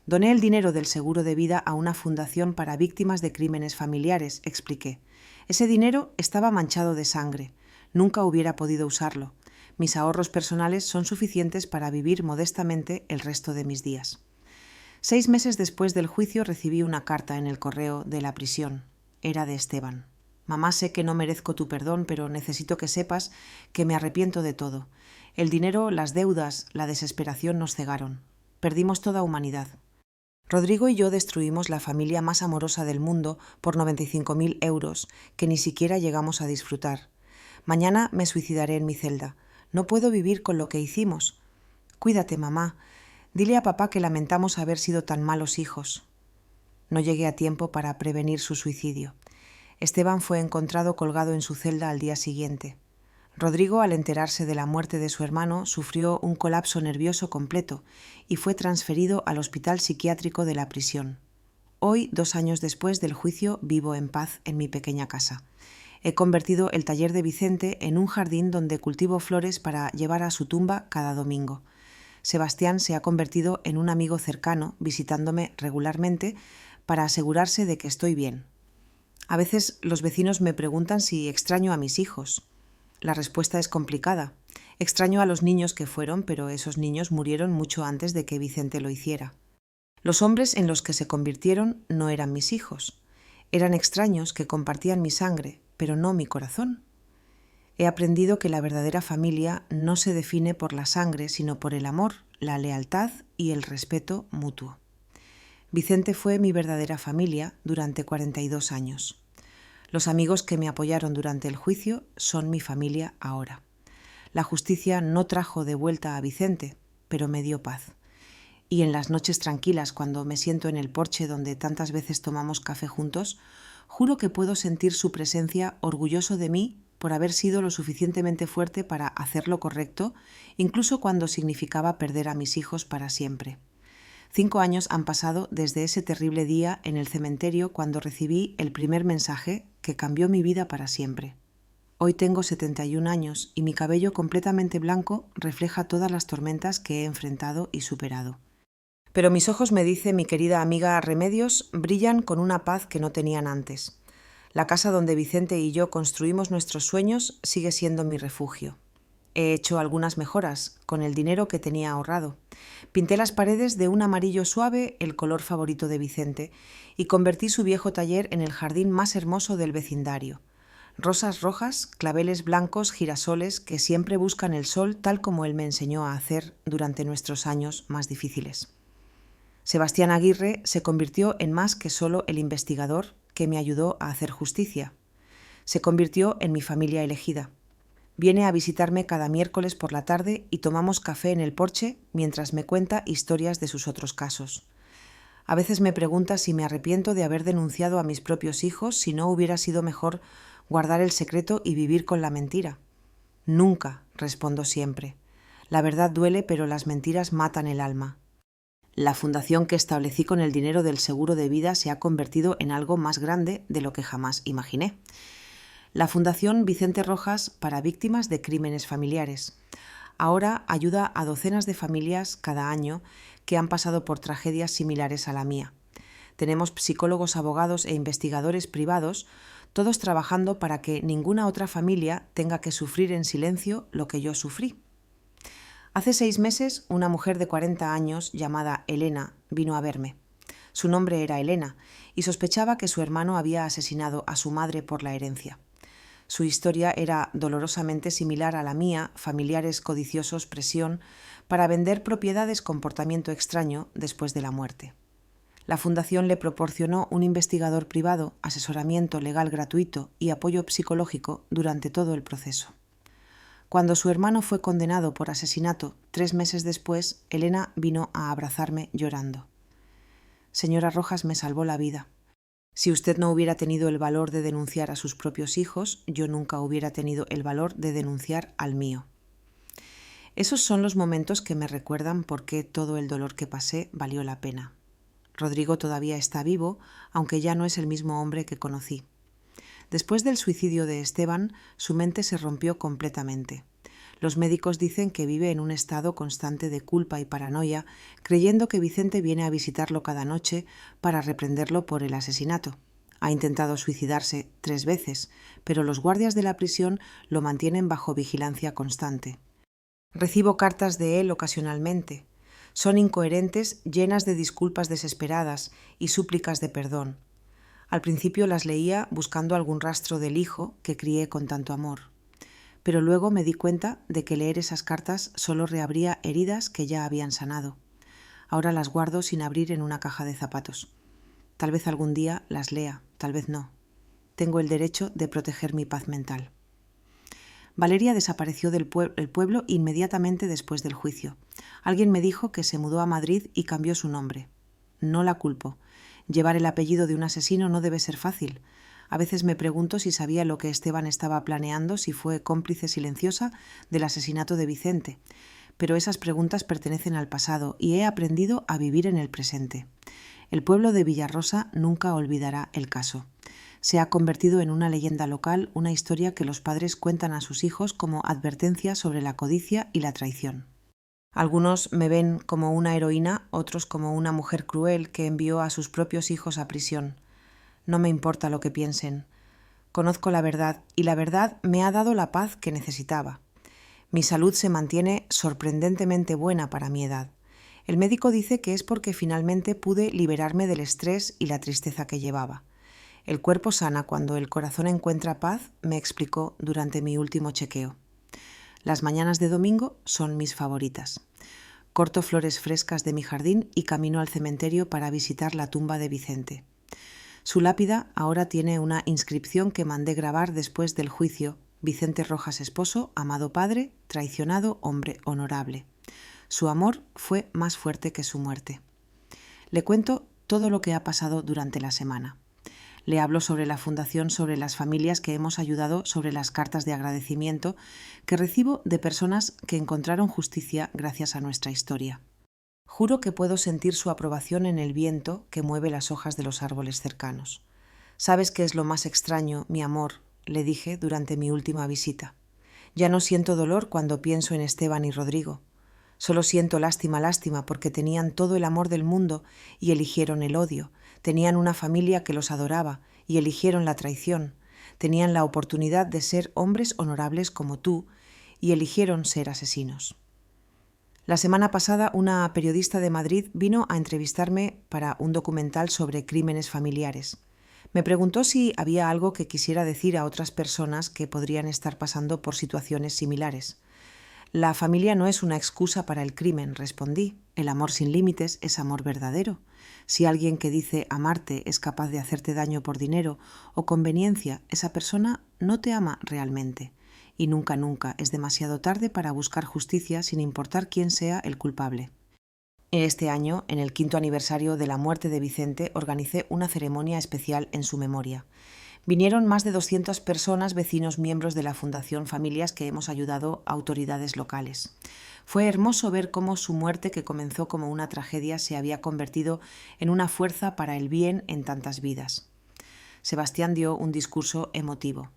«Doné el dinero del seguro de vida a una fundación para víctimas de crímenes familiares», expliqué. «Ese dinero estaba manchado de sangre. Nunca hubiera podido usarlo. Mis ahorros personales son suficientes para vivir modestamente el resto de mis días». 6 meses después del juicio recibí una carta en el correo de la prisión. Era de Esteban. «Mamá, sé que no merezco tu perdón, pero necesito que sepas que me arrepiento de todo. El dinero, las deudas, la desesperación nos cegaron. Perdimos toda humanidad. Rodrigo y yo destruimos la familia más amorosa del mundo por 95.000 euros, que ni siquiera llegamos a disfrutar. Mañana me suicidaré en mi celda. No puedo vivir con lo que hicimos. Cuídate, mamá. Dile a papá que lamentamos haber sido tan malos hijos». No llegué a tiempo para prevenir su suicidio. Esteban fue encontrado colgado en su celda al día siguiente. Rodrigo, al enterarse de la muerte de su hermano, sufrió un colapso nervioso completo y fue transferido al hospital psiquiátrico de la prisión. Hoy, 2 años después del juicio, vivo en paz en mi pequeña casa. He convertido el taller de Vicente en un jardín donde cultivo flores para llevar a su tumba cada domingo. Sebastián se ha convertido en un amigo cercano, visitándome regularmente para asegurarse de que estoy bien. A veces los vecinos me preguntan si extraño a mis hijos. La respuesta es complicada. Extraño a los niños que fueron, pero esos niños murieron mucho antes de que Vicente lo hiciera. Los hombres en los que se convirtieron no eran mis hijos. Eran extraños que compartían mi sangre, pero no mi corazón. He aprendido que la verdadera familia no se define por la sangre, sino por el amor, la lealtad y el respeto mutuo. Vicente fue mi verdadera familia durante 42 años. Los amigos que me apoyaron durante el juicio son mi familia ahora. La justicia no trajo de vuelta a Vicente, pero me dio paz. Y en las noches tranquilas, cuando me siento en el porche donde tantas veces tomamos café juntos, juro que puedo sentir su presencia orgulloso de mí por haber sido lo suficientemente fuerte para hacer lo correcto, incluso cuando significaba perder a mis hijos para siempre. 5 años han pasado desde ese terrible día en el cementerio cuando recibí el primer mensaje que cambió mi vida para siempre. Hoy tengo 71 años y mi cabello completamente blanco refleja todas las tormentas que he enfrentado y superado. Pero mis ojos, me dice mi querida amiga Remedios, brillan con una paz que no tenían antes. La casa donde Vicente y yo construimos nuestros sueños sigue siendo mi refugio. He hecho algunas mejoras con el dinero que tenía ahorrado. Pinté las paredes de un amarillo suave, el color favorito de Vicente, y convertí su viejo taller en el jardín más hermoso del vecindario. Rosas rojas, claveles blancos, girasoles que siempre buscan el sol tal como él me enseñó a hacer durante nuestros años más difíciles. Sebastián Aguirre se convirtió en más que solo el investigador que me ayudó a hacer justicia. Se convirtió en mi familia elegida. Viene a visitarme cada miércoles por la tarde y tomamos café en el porche mientras me cuenta historias de sus otros casos. A veces me pregunta si me arrepiento de haber denunciado a mis propios hijos, si no hubiera sido mejor guardar el secreto y vivir con la mentira. Nunca, respondo siempre. La verdad duele, pero las mentiras matan el alma. La fundación que establecí con el dinero del seguro de vida se ha convertido en algo más grande de lo que jamás imaginé. La Fundación Vicente Rojas para víctimas de crímenes familiares. Ahora ayuda a docenas de familias cada año que han pasado por tragedias similares a la mía. Tenemos psicólogos, abogados e investigadores privados, todos trabajando para que ninguna otra familia tenga que sufrir en silencio lo que yo sufrí. Hace 6 meses, una mujer de 40 años llamada Elena vino a verme. Su nombre era Elena y sospechaba que su hermano había asesinado a su madre por la herencia. Su historia era dolorosamente similar a la mía, familiares codiciosos, presión, para vender propiedades, comportamiento extraño después de la muerte. La Fundación le proporcionó un investigador privado, asesoramiento legal gratuito y apoyo psicológico durante todo el proceso. Cuando su hermano fue condenado por asesinato, 3 meses después, Elena vino a abrazarme llorando. Señora Rojas, me salvó la vida. Si usted no hubiera tenido el valor de denunciar a sus propios hijos, yo nunca hubiera tenido el valor de denunciar al mío. Esos son los momentos que me recuerdan por qué todo el dolor que pasé valió la pena. Rodrigo todavía está vivo, aunque ya no es el mismo hombre que conocí. Después del suicidio de Esteban, su mente se rompió completamente. Los médicos dicen que vive en un estado constante de culpa y paranoia, creyendo que Vicente viene a visitarlo cada noche para reprenderlo por el asesinato. Ha intentado suicidarse 3 veces, pero los guardias de la prisión lo mantienen bajo vigilancia constante. Recibo cartas de él ocasionalmente. Son incoherentes, llenas de disculpas desesperadas y súplicas de perdón. Al principio las leía buscando algún rastro del hijo que crié con tanto amor. Pero luego me di cuenta de que leer esas cartas solo reabría heridas que ya habían sanado. Ahora las guardo sin abrir en una caja de zapatos. Tal vez algún día las lea, tal vez no. Tengo el derecho de proteger mi paz mental. Valeria desapareció del pueblo inmediatamente después del juicio. Alguien me dijo que se mudó a Madrid y cambió su nombre. No la culpo. Llevar el apellido de un asesino no debe ser fácil. A veces me pregunto si sabía lo que Esteban estaba planeando, si fue cómplice silenciosa del asesinato de Vicente. Pero esas preguntas pertenecen al pasado y he aprendido a vivir en el presente. El pueblo de Villarrosa nunca olvidará el caso. Se ha convertido en una leyenda local, una historia que los padres cuentan a sus hijos como advertencia sobre la codicia y la traición. Algunos me ven como una heroína, otros como una mujer cruel que envió a sus propios hijos a prisión. No me importa lo que piensen. Conozco la verdad y la verdad me ha dado la paz que necesitaba. Mi salud se mantiene sorprendentemente buena para mi edad. El médico dice que es porque finalmente pude liberarme del estrés y la tristeza que llevaba. El cuerpo sana cuando el corazón encuentra paz, me explicó durante mi último chequeo. Las mañanas de domingo son mis favoritas. Corto flores frescas de mi jardín y camino al cementerio para visitar la tumba de Vicente. Su lápida ahora tiene una inscripción que mandé grabar después del juicio: Vicente Rojas esposo, amado padre, traicionado, hombre honorable. Su amor fue más fuerte que su muerte. Le cuento todo lo que ha pasado durante la semana. Le hablo sobre la fundación, sobre las familias que hemos ayudado, sobre las cartas de agradecimiento que recibo de personas que encontraron justicia gracias a nuestra historia. Juro que puedo sentir su aprobación en el viento que mueve las hojas de los árboles cercanos. ¿Sabes qué es lo más extraño, mi amor?, le dije durante mi última visita. Ya no siento dolor cuando pienso en Esteban y Rodrigo. Solo siento lástima porque tenían todo el amor del mundo y eligieron el odio. Tenían una familia que los adoraba y eligieron la traición. Tenían la oportunidad de ser hombres honorables como tú y eligieron ser asesinos. La semana pasada una periodista de Madrid vino a entrevistarme para un documental sobre crímenes familiares. Me preguntó si había algo que quisiera decir a otras personas que podrían estar pasando por situaciones similares. La familia no es una excusa para el crimen, respondí. El amor sin límites es amor verdadero. Si alguien que dice amarte es capaz de hacerte daño por dinero o conveniencia, esa persona no te ama realmente. Y nunca es demasiado tarde para buscar justicia sin importar quién sea el culpable. Este año, en el 5º aniversario de la muerte de Vicente, organicé una ceremonia especial en su memoria. Vinieron más de 200 personas, vecinos, miembros de la Fundación Familias que hemos ayudado a autoridades locales. Fue hermoso ver cómo su muerte, que comenzó como una tragedia, se había convertido en una fuerza para el bien en tantas vidas. Sebastián dio un discurso emotivo.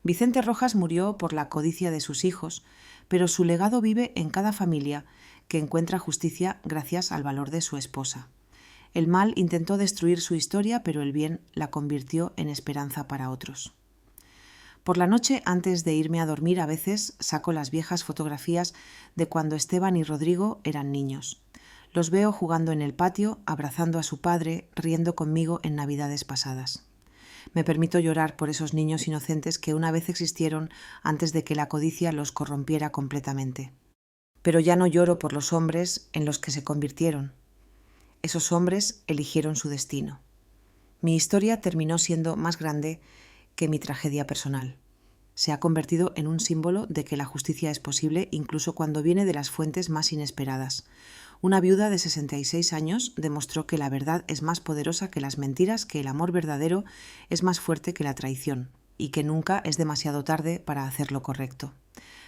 Vicente Rojas murió por la codicia de sus hijos, pero su legado vive en cada familia que encuentra justicia gracias al valor de su esposa. El mal intentó destruir su historia, pero el bien la convirtió en esperanza para otros. Por la noche, antes de irme a dormir, a veces saco las viejas fotografías de cuando Esteban y Rodrigo eran niños. Los veo jugando en el patio, abrazando a su padre, riendo conmigo en Navidades pasadas. Me permito llorar por esos niños inocentes que una vez existieron antes de que la codicia los corrompiera completamente. Pero ya no lloro por los hombres en los que se convirtieron. Esos hombres eligieron su destino. Mi historia terminó siendo más grande que mi tragedia personal. Se ha convertido en un símbolo de que la justicia es posible incluso cuando viene de las fuentes más inesperadas. Una viuda de 66 años demostró que la verdad es más poderosa que las mentiras, que el amor verdadero es más fuerte que la traición y que nunca es demasiado tarde para hacer lo correcto.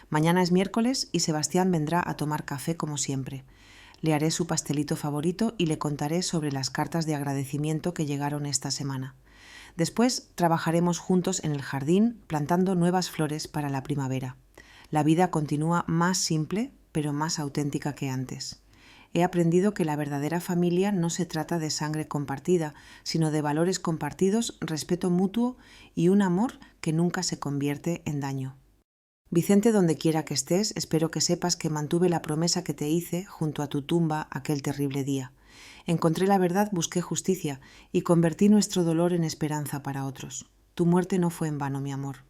Mañana es miércoles y Sebastián vendrá a tomar café como siempre. Le haré su pastelito favorito y le contaré sobre las cartas de agradecimiento que llegaron esta semana. Después trabajaremos juntos en el jardín plantando nuevas flores para la primavera. La vida continúa más simple, pero más auténtica que antes. He aprendido que la verdadera familia no se trata de sangre compartida, sino de valores compartidos, respeto mutuo y un amor que nunca se convierte en daño. Vicente, donde quiera que estés, espero que sepas que mantuve la promesa que te hice junto a tu tumba aquel terrible día. Encontré la verdad, busqué justicia y convertí nuestro dolor en esperanza para otros. Tu muerte no fue en vano, mi amor.